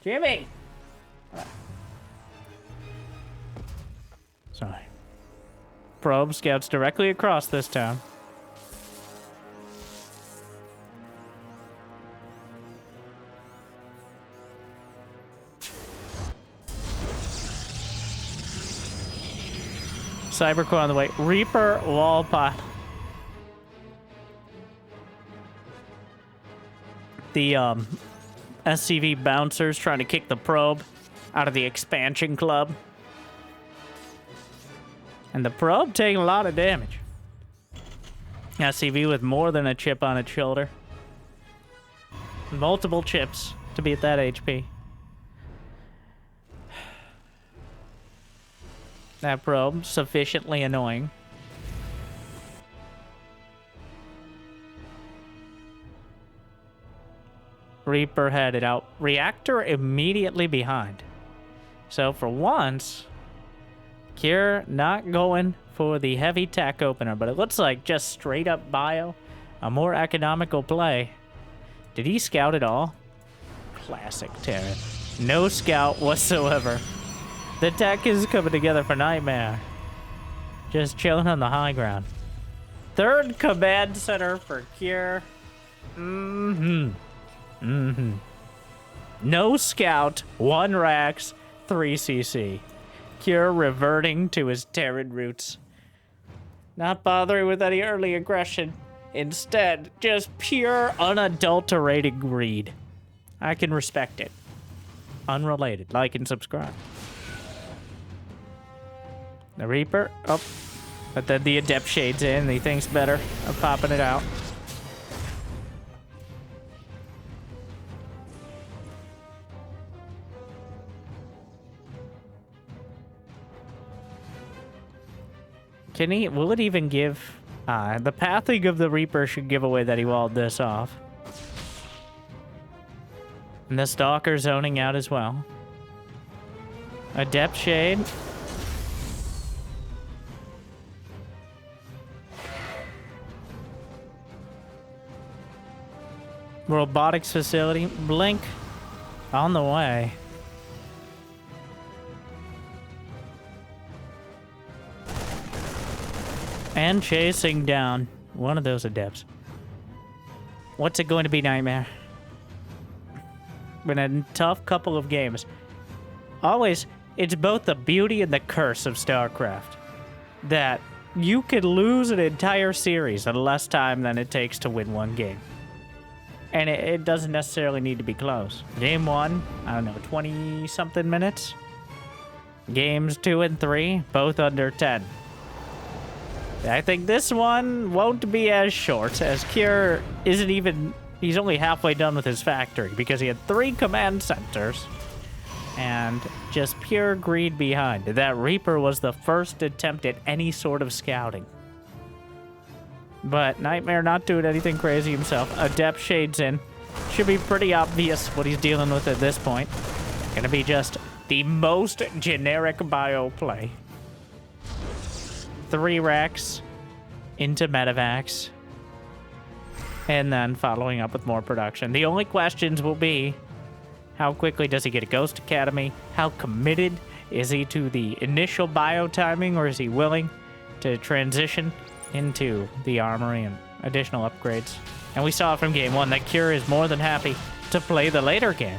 Jimmy! Sorry. Probe scouts directly across this town. Cybercore on the way. Reaper wall pile. The SCV bouncers trying to kick the probe out of the expansion club. And the probe taking a lot of damage. SCV with more than a chip on its shoulder. Multiple chips to be at that HP. That probe, sufficiently annoying. Reaper headed out. Reactor immediately behind. So for once, Cure not going for the heavy tack opener, but it looks like just straight up bio, a more economical play. Did he scout at all? Classic Terran. No scout whatsoever. The tech is coming together for Nightmare. Just chilling on the high ground. Third command center for Cure. No scout, 1 Rax, 3 CC. Cure reverting to his Terran roots. Not bothering with any early aggression. Instead, just pure, unadulterated greed. I can respect it. Unrelated. Like and subscribe. The Reaper. Oh. But then the Adept shades in and he thinks better of popping it out. Can he? Will it even give? The pathing of the Reaper should give away that he walled this off. And the Stalker zoning out as well. Adept shade. Robotics facility. Blink. On the way. And chasing down one of those adepts. What's it going to be, Nightmare? Been a tough couple of games. Always, it's both the beauty and the curse of StarCraft. That you could lose an entire series in less time than it takes to win one game. And it doesn't necessarily need to be close. Game 1, I don't know, 20-something minutes? Games 2 and 3, both under 10. I think this one won't be as short, as Cure isn't even... He's only halfway done with his factory, because he had 3 command centers. And just pure greed behind. That Reaper was the first attempt at any sort of scouting. But Nightmare not doing anything crazy himself. Adept shades in. Should be pretty obvious what he's dealing with at this point. Gonna be just the most generic bio play. 3 racks into medevacs. And then following up with more production. The only questions will be, how quickly does he get a Ghost Academy? How committed is he to the initial bio timing, or is he willing to transition into the armory and additional upgrades? And we saw from game 1 that Cure is more than happy to play the later game.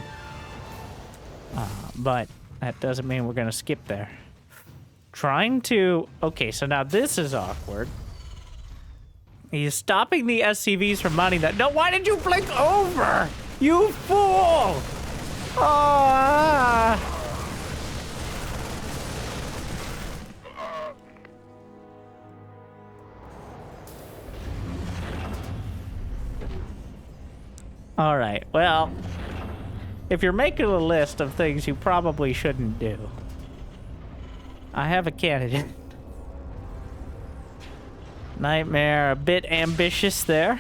But that doesn't mean we're going to skip there. Trying to... Okay, so now this is awkward. He's stopping the SCVs from mining that... No, why did you blink over? You fool! Oh, all right, well, if you're making a list of things you probably shouldn't do, I have a candidate. Nightmare, a bit ambitious there.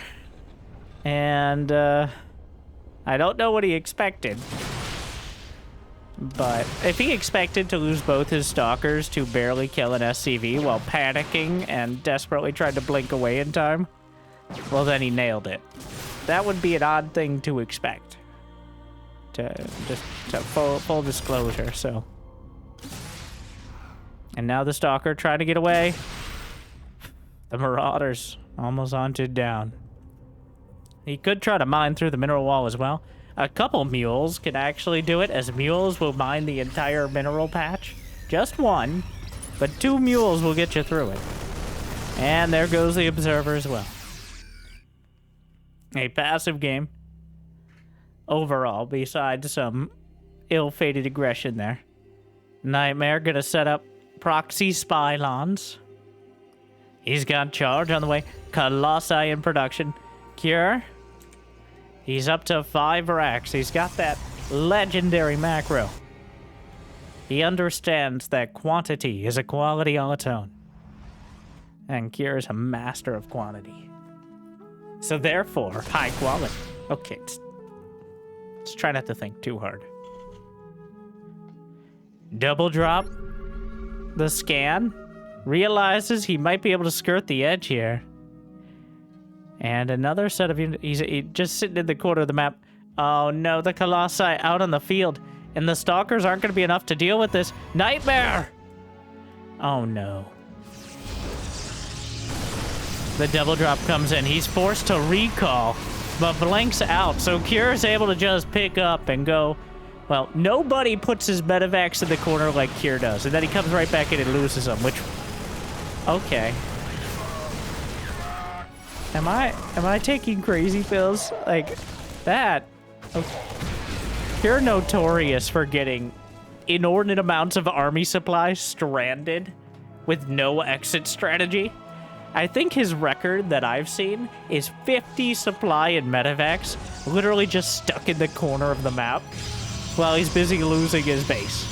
And, I don't know what he expected. But if he expected to lose both his Stalkers to barely kill an SCV while panicking and desperately tried to blink away in time, well, then he nailed it. That would be an odd thing to expect. Just full disclosure, so. And now the Stalker trying to get away. The Marauders almost hunted down. He could try to mine through the mineral wall as well. A couple mules can actually do it, as mules will mine the entire mineral patch. Just one, but 2 mules will get you through it. And there goes the Observer as well. A passive game. Overall, besides some ill-fated aggression there. Nightmare gonna set up proxy spylons. He's got charge on the way. Colossi in production. Cure. He's up to 5 racks. He's got that legendary macro. He understands that quantity is a quality on its own. And Cure is a master of quantity. So therefore, high quality. Okay, let's try not to think too hard. Double drop. The scan. Realizes he might be able to skirt the edge here. And another set of units. He's just sitting in the corner of the map. Oh no, the Colossi out on the field. And the Stalkers aren't going to be enough to deal with this. Nightmare! Oh no. The double drop comes in. He's forced to recall, but blanks out. So Cure is able to just pick up and go. Well, nobody puts his medevacs in the corner like Cure does. And then he comes right back in and loses them, which... Okay. Am I taking crazy pills? Like, that... Okay. Cure notorious for getting inordinate amounts of army supplies stranded with no exit strategy. I think his record that I've seen is 50 supply and medevacs literally just stuck in the corner of the map while he's busy losing his base.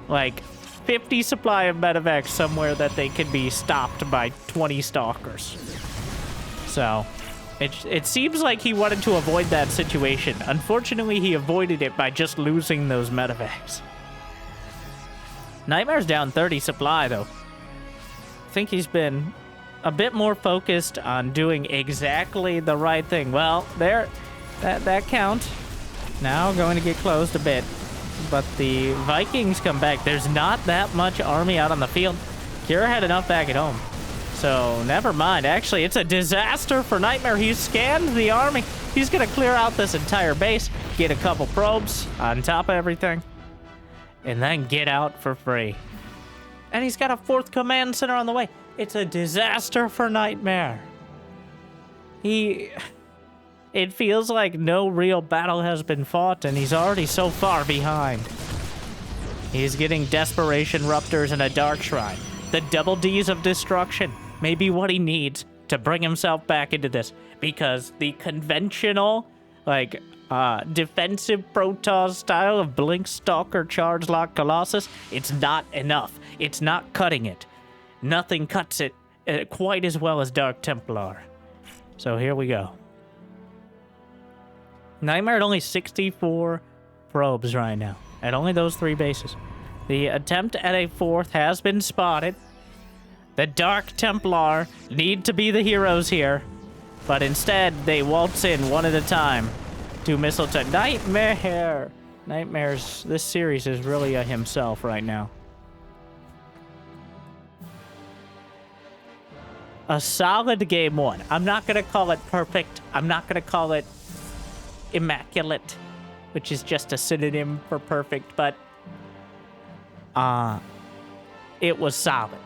Like, 50 supply of medevacs somewhere that they can be stopped by 20 stalkers. So, it seems like he wanted to avoid that situation. Unfortunately, he avoided it by just losing those medevacs. Nightmare's down 30 supply, though. I think he's been a bit more focused on doing exactly the right thing. Well, there, that count. Now going to get closed a bit. But the Vikings come back. There's not that much army out on the field. Kira had enough back at home. So, never mind. Actually, it's a disaster for Nightmare. He's scanned the army. He's going to clear out this entire base, get a couple probes on top of everything, and then get out for free. And he's got a 4th command center on the way. It's a disaster for Nightmare. It feels like no real battle has been fought, and he's already so far behind. He's getting Desperation Ruptors and a Dark Shrine. The double Ds of destruction may be what he needs to bring himself back into this, because the conventional, like, defensive Protoss style of Blink Stalker Charge Lock Colossus, it's not enough. It's not cutting it. Nothing cuts it quite as well as Dark Templar. So here we go. Nightmare at only 64 probes right now, at only those 3 bases. The attempt at a 4th has been spotted. The Dark Templar need to be the heroes here, but instead they waltz in one at a time to missile to Nightmare. Nightmare's, this series is really a himself right now. A solid game 1. I'm not going to call it perfect. I'm not going to call it immaculate, which is just a synonym for perfect, but it was solid.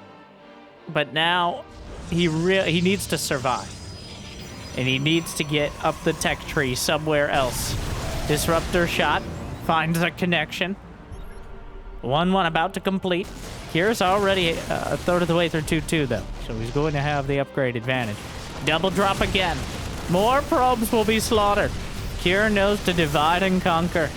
But now he needs to survive, and he needs to get up the tech tree somewhere else. Disruptor shot finds a connection. 1-1 about to complete. Kira's already a third of the way through 2-2, though, so he's going to have the upgrade advantage. Double drop again. More probes will be slaughtered. Kira knows to divide and conquer.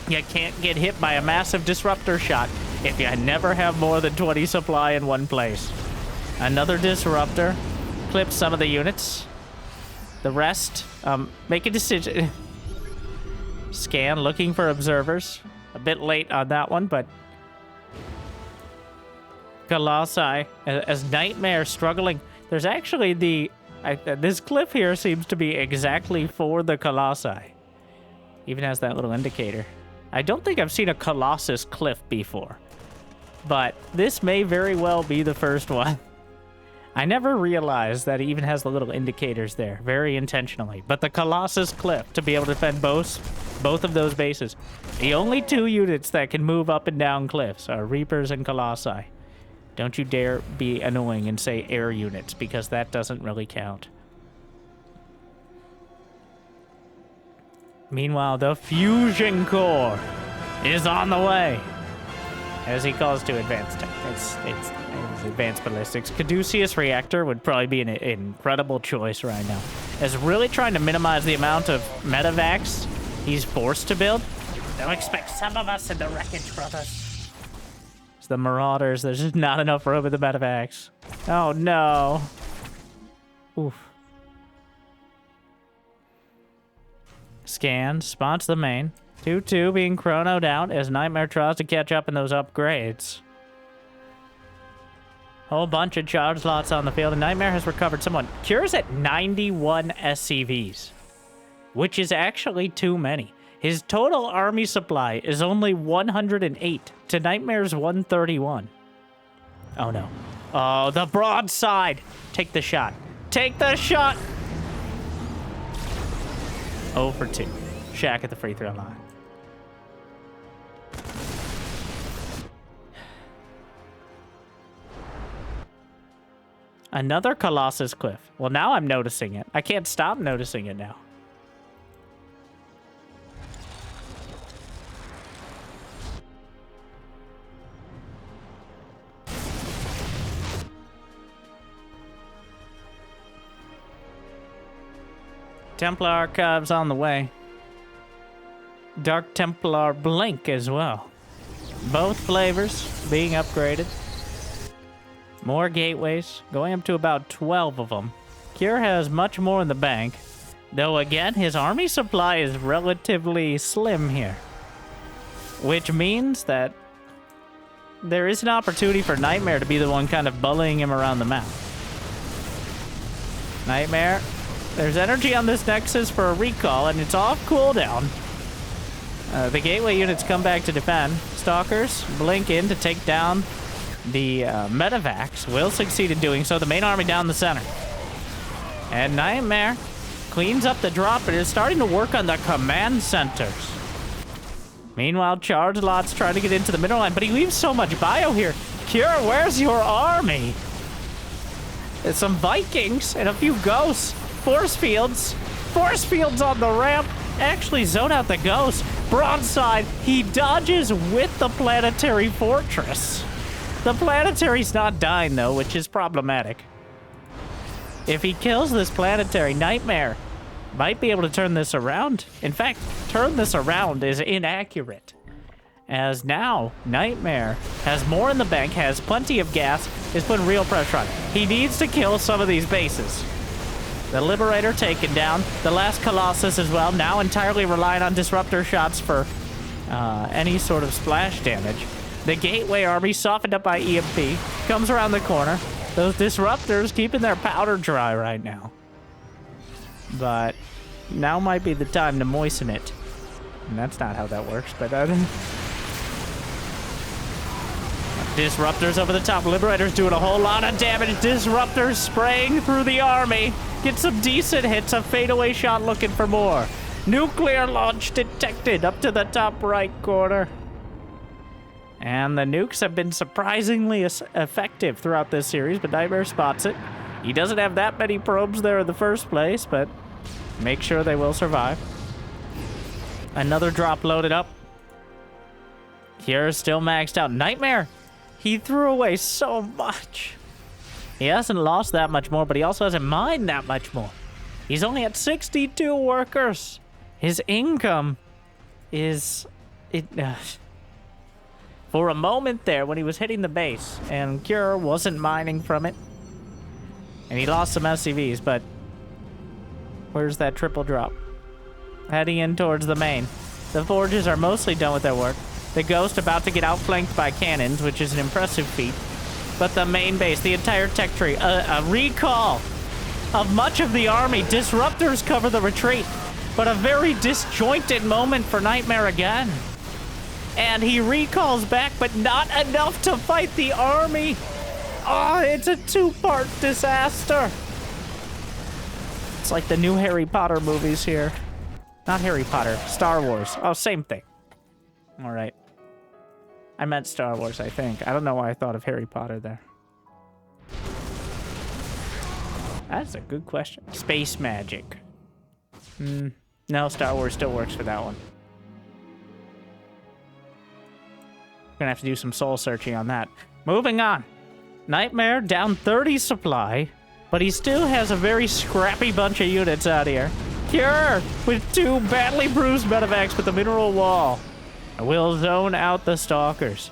You can't get hit by a massive disruptor shot if you never have more than 20 supply in one place. Another disruptor. Clips some of the units. The rest, make a decision. Scan, looking for observers. A bit late on that one, but Colossi, as Nightmare struggling. There's actually this cliff here seems to be exactly for the Colossi. Even has that little indicator. I don't think I've seen a Colossus cliff before, but this may very well be the first one. I never realized that it even has the little indicators there, very intentionally. But the Colossus cliff, to be able to defend both of those bases. The only 2 units that can move up and down cliffs are Reapers and Colossi. Don't you dare be annoying and say air units, because that doesn't really count. Meanwhile, the Fusion Core is on the way, as he calls to advanced tech. It's advanced ballistics. Caduceus Reactor would probably be an incredible choice right now, as really trying to minimize the amount of medevacs he's forced to build. Don't expect some of us in the wreckage, brothers. It's the Marauders. There's just not enough room in the medevacs. Oh no. Oof. Scan, spots the main. 2-2 being chronoed out as Nightmare tries to catch up in those upgrades. Whole bunch of charge slots on the field, and Nightmare has recovered someone. Cure's at 91 SCVs, which is actually too many. His total army supply is only 108 to Nightmare's 131. Oh no. Oh, the broadside. Take the shot. Take the shot. 0 for 2. Shaq at the free throw line. Another Colossus Cliff. Well, now I'm noticing it. I can't stop noticing it now. Templar Archives on the way. Dark Templar Blink as well. Both flavors being upgraded. More gateways, going up to about 12 of them. Cure has much more in the bank, though again, his army supply is relatively slim here. Which means that there is an opportunity for Nightmare to be the one kind of bullying him around the map. Nightmare, there's energy on this Nexus for a recall, and it's off cooldown. The gateway units come back to defend. Stalkers blink in to take down the medevacs. Will succeed in doing so. The main army down the center. And Nightmare cleans up the drop and is starting to work on the command centers. Meanwhile, Charge Lot's trying to get into the middle line, but he leaves so much bio here. Cure, where's your army? There's some Vikings and a few ghosts. Force fields. Force fields on the ramp. Actually zone out the ghost. Broadside, he dodges with the planetary fortress. The planetary's not dying, though, which is problematic. If he kills this planetary, Nightmare might be able to turn this around. In fact, turn this around is inaccurate. As now, Nightmare has more in the bank, has plenty of gas, is putting real pressure on it. He needs to kill some of these bases. The Liberator taken down. The last Colossus as well, now entirely relying on Disruptor shots for any sort of splash damage. The Gateway army, softened up by EMP, comes around the corner. Those Disruptors keeping their powder dry right now. But now might be the time to moisten it. And that's not how that works, but... Disruptors over the top. Liberator's doing a whole lot of damage. Disruptors spraying through the army. Get some decent hits. A fadeaway shot looking for more. Nuclear launch detected up to the top right corner. And the nukes have been surprisingly effective throughout this series, but Nightmare spots it. He doesn't have that many probes there in the first place, but make sure they will survive. Another drop loaded up. Here is still maxed out. Nightmare, he threw away so much. He hasn't lost that much more, but he also hasn't mined that much more. He's only at 62 workers. His income is... For a moment there, when he was hitting the base, and Cure wasn't mining from it, and he lost some SCVs, but where's that triple drop? Heading in towards the main. The Forges are mostly done with their work. The Ghost about to get outflanked by cannons, which is an impressive feat. But the main base, the entire tech tree, a recall of much of the army. Disruptors cover the retreat, but a very disjointed moment for Nightmare again. And he recalls back, but not enough to fight the army. Oh, it's a two-part disaster. It's like the new Harry Potter movies here. Not Harry Potter, Star Wars. Oh, same thing. All right. I meant Star Wars, I think. I don't know why I thought of Harry Potter there. That's a good question. Space magic. No, Star Wars still works for that one. Gonna have to do some soul searching on that. Moving on. Nightmare down 30 supply, but he still has a very scrappy bunch of units out here. Cure with 2 badly bruised medevacs with the mineral wall. Will zone out the Stalkers.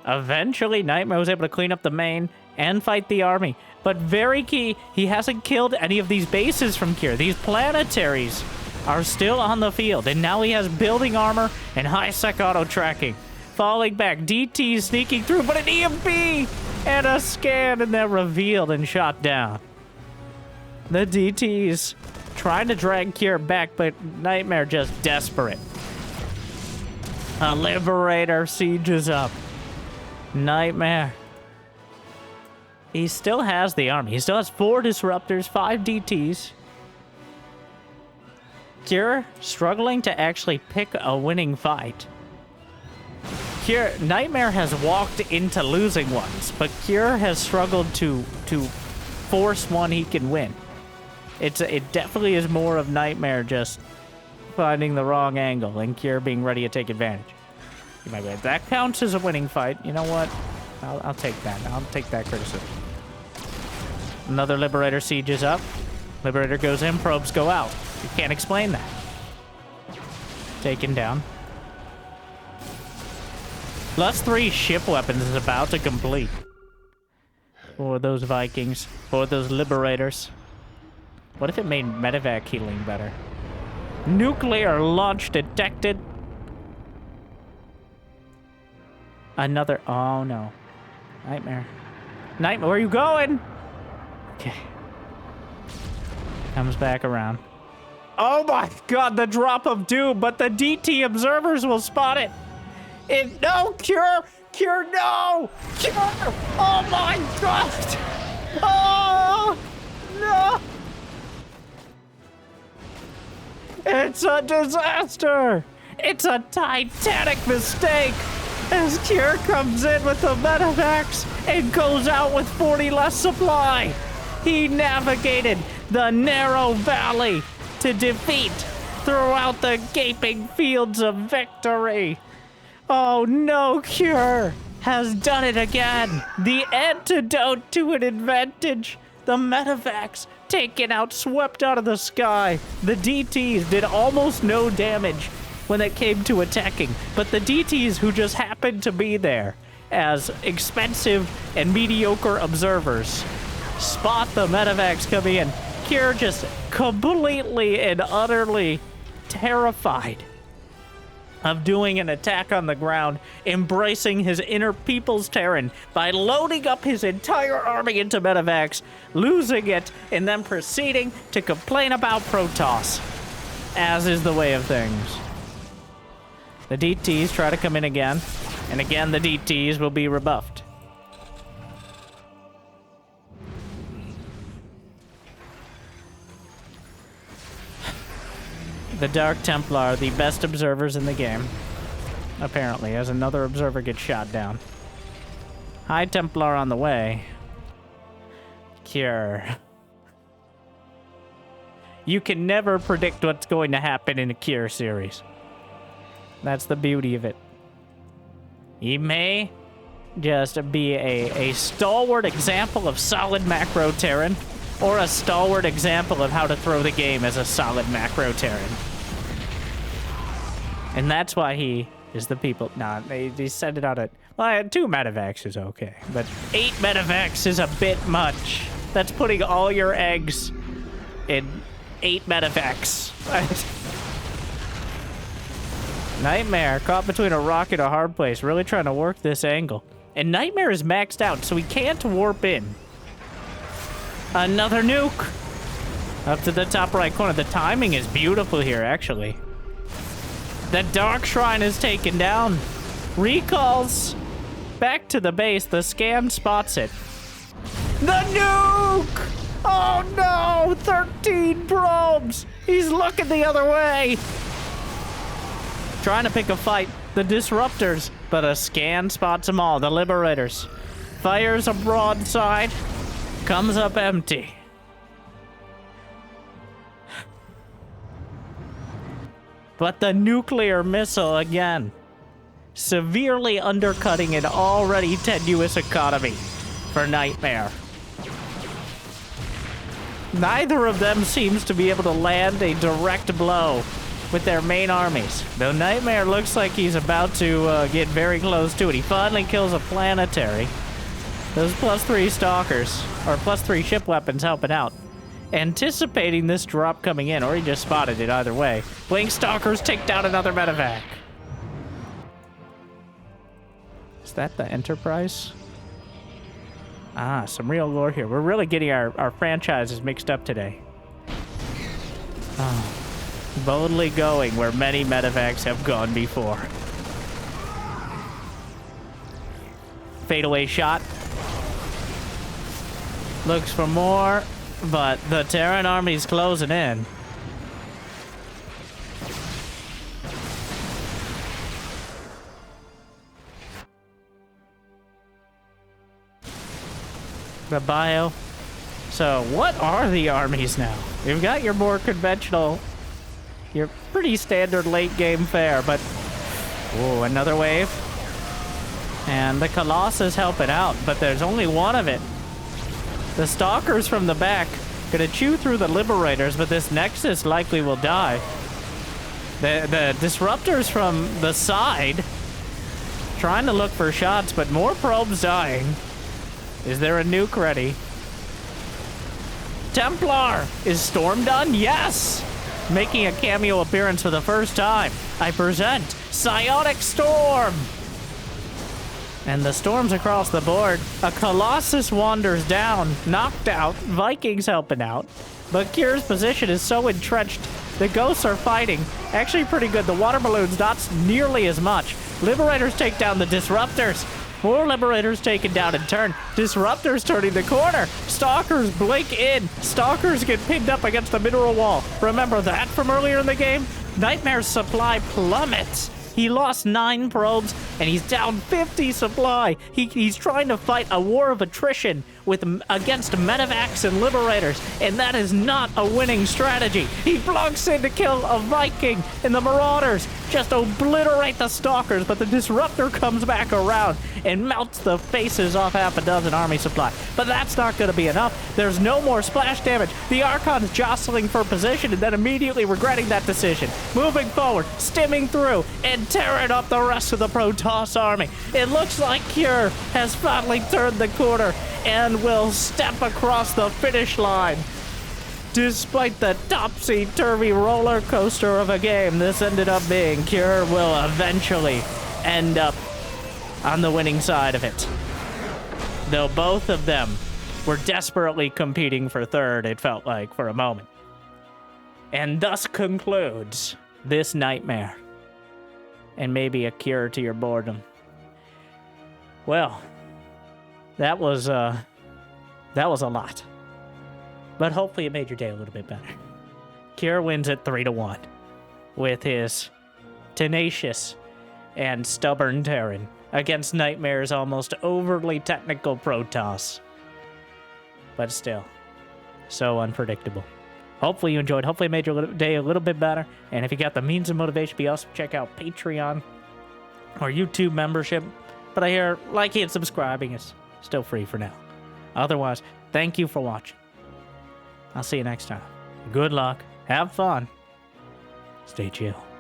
Eventually, Nightmare was able to clean up the main and fight the army. But very key, he hasn't killed any of these bases from Cure. These planetaries are still on the field, and now he has building armor and high-sec auto tracking. Falling back, DT sneaking through, but an EMP and a scan, and they're revealed and shot down. The DTs trying to drag Cure back, but Nightmare just desperate. A Liberator sieges up. Nightmare He still has the army. He still has 4 disruptors, 5 DTs. Cure struggling to actually pick a winning fight. Cure Nightmare has walked into losing ones, but Cure has struggled to force one he can win. It definitely is more of Nightmare just finding the wrong angle and Cure being ready to take advantage. You might be like, that counts as a winning fight. You know what? I'll take that. I'll take that criticism. Another Liberator siege is up. Liberator goes in, probes go out. You can't explain that. Taken down. +3 ship weapons is about to complete. For those Vikings. For those Liberators. What if it made medevac healing better? Nuclear launch detected. Another... Oh, no. Nightmare. Nightmare, where are you going? Okay. Comes back around. Oh my god, the drop of doom, but the DT observers will spot it. No, Cure! Cure, no! Cure! Oh my god! Oh! No! It's a disaster! It's a titanic mistake! As Cure comes in with the medevacs and goes out with 40 less supply. He navigated the narrow valley to defeat throughout the gaping fields of victory. Oh no, Cure has done it again. The antidote to an advantage. The medevacs taken out, swept out of the sky. The DTs did almost no damage when it came to attacking, but the DTs who just happened to be there as expensive and mediocre observers spot the medevacs coming in. Cure just completely and utterly terrified of doing an attack on the ground, embracing his inner People's Terran by loading up his entire army into medevacs, losing it, and then proceeding to complain about Protoss, as is the way of things. The DTs try to come in again, and again the DTs will be rebuffed. The Dark Templar, the best observers in the game, apparently, as another observer gets shot down. High Templar on the way. Cure. You can never predict what's going to happen in a Cure series. That's the beauty of it. He may just be a stalwart example of solid macro Terran, or a stalwart example of how to throw the game as a solid macro Terran. And that's why he is the people... Nah, they send it out at... Well, 2 medevacs is okay, but 8 medevacs is a bit much. That's putting all your eggs in 8 medevacs. Nightmare, caught between a rock and a hard place, really trying to work this angle. And Nightmare is maxed out, so he can't warp in. Another nuke! Up to the top right corner. The timing is beautiful here, actually. The Dark Shrine is taken down. Recalls. Back to the base. The scan spots it. The nuke! Oh no! 13 probes! He's looking the other way! Trying to pick a fight. The Disruptors. But a scan spots them all. The Liberators. Fires a broadside. Comes up empty. But the nuclear missile again. Severely undercutting an already tenuous economy for Nightmare. Neither of them seems to be able to land a direct blow with their main armies. Though Nightmare looks like he's about to get very close to it. He finally kills a planetary. Those +3 stalkers, or +3 ship weapons helping out. Anticipating this drop coming in, or he just spotted it either way. Blink stalkers take down another medevac. Is that the Enterprise? Ah, some real lore here. We're really getting our franchises mixed up today. Oh, boldly going where many medevacs have gone before. Fadeaway shot. Looks for more, but the Terran army's closing in. The bio. So, what are the armies now? You've got your more conventional, your pretty standard late game fare, but... Ooh, another wave. And the Colossus helping out, but there's only one of it. The Stalkers from the back gonna chew through the Liberators, but this Nexus likely will die. The Disruptors from the side trying to look for shots, but more probes dying. Is there a nuke ready? Templar! Is Storm done? Yes! Making a cameo appearance for the first time. I present Psionic Storm! And the storms across the board. A Colossus wanders down, knocked out, Vikings helping out. But Kier's position is so entrenched. The Ghosts are fighting. Actually pretty good. The water balloons not nearly as much. Liberators take down the Disruptors. More Liberators taken down in turn. Disruptors turning the corner. Stalkers blink in. Stalkers get pinned up against the mineral wall. Remember that from earlier in the game? Nightmare's supply plummets. He lost 9 probes, and he's down 50 supply. He's trying to fight a war of attrition against medevacs and Liberators, and that is not a winning strategy. He blocks in to kill a Viking, and the Marauders just obliterate the Stalkers, but the Disruptor comes back around and melts the faces off half a dozen army supply. But that's not going to be enough. There's no more splash damage. The Archon's jostling for position and then immediately regretting that decision. Moving forward, stimming through, and tearing up the rest of the Protoss army. It looks like Kier has finally turned the corner and will step across the finish line. Despite the topsy-turvy roller coaster of a game this ended up being, Kier will eventually end up on the winning side of it. Though both of them were desperately competing for third, it felt like, for a moment. And thus concludes this nightmare. And maybe a cure to your boredom. Well, that was a lot. But hopefully it made your day a little bit better. Kier wins at 3-1 with his tenacious and stubborn Terran against Nightmare's almost overly technical Protoss. But still, so unpredictable. Hopefully you enjoyed. Hopefully it made your day a little bit better. And if you got the means and motivation, be also check out Patreon or YouTube membership. But I hear liking and subscribing is still free for now. Otherwise, thank you for watching. I'll see you next time. Good luck. Have fun. Stay chill.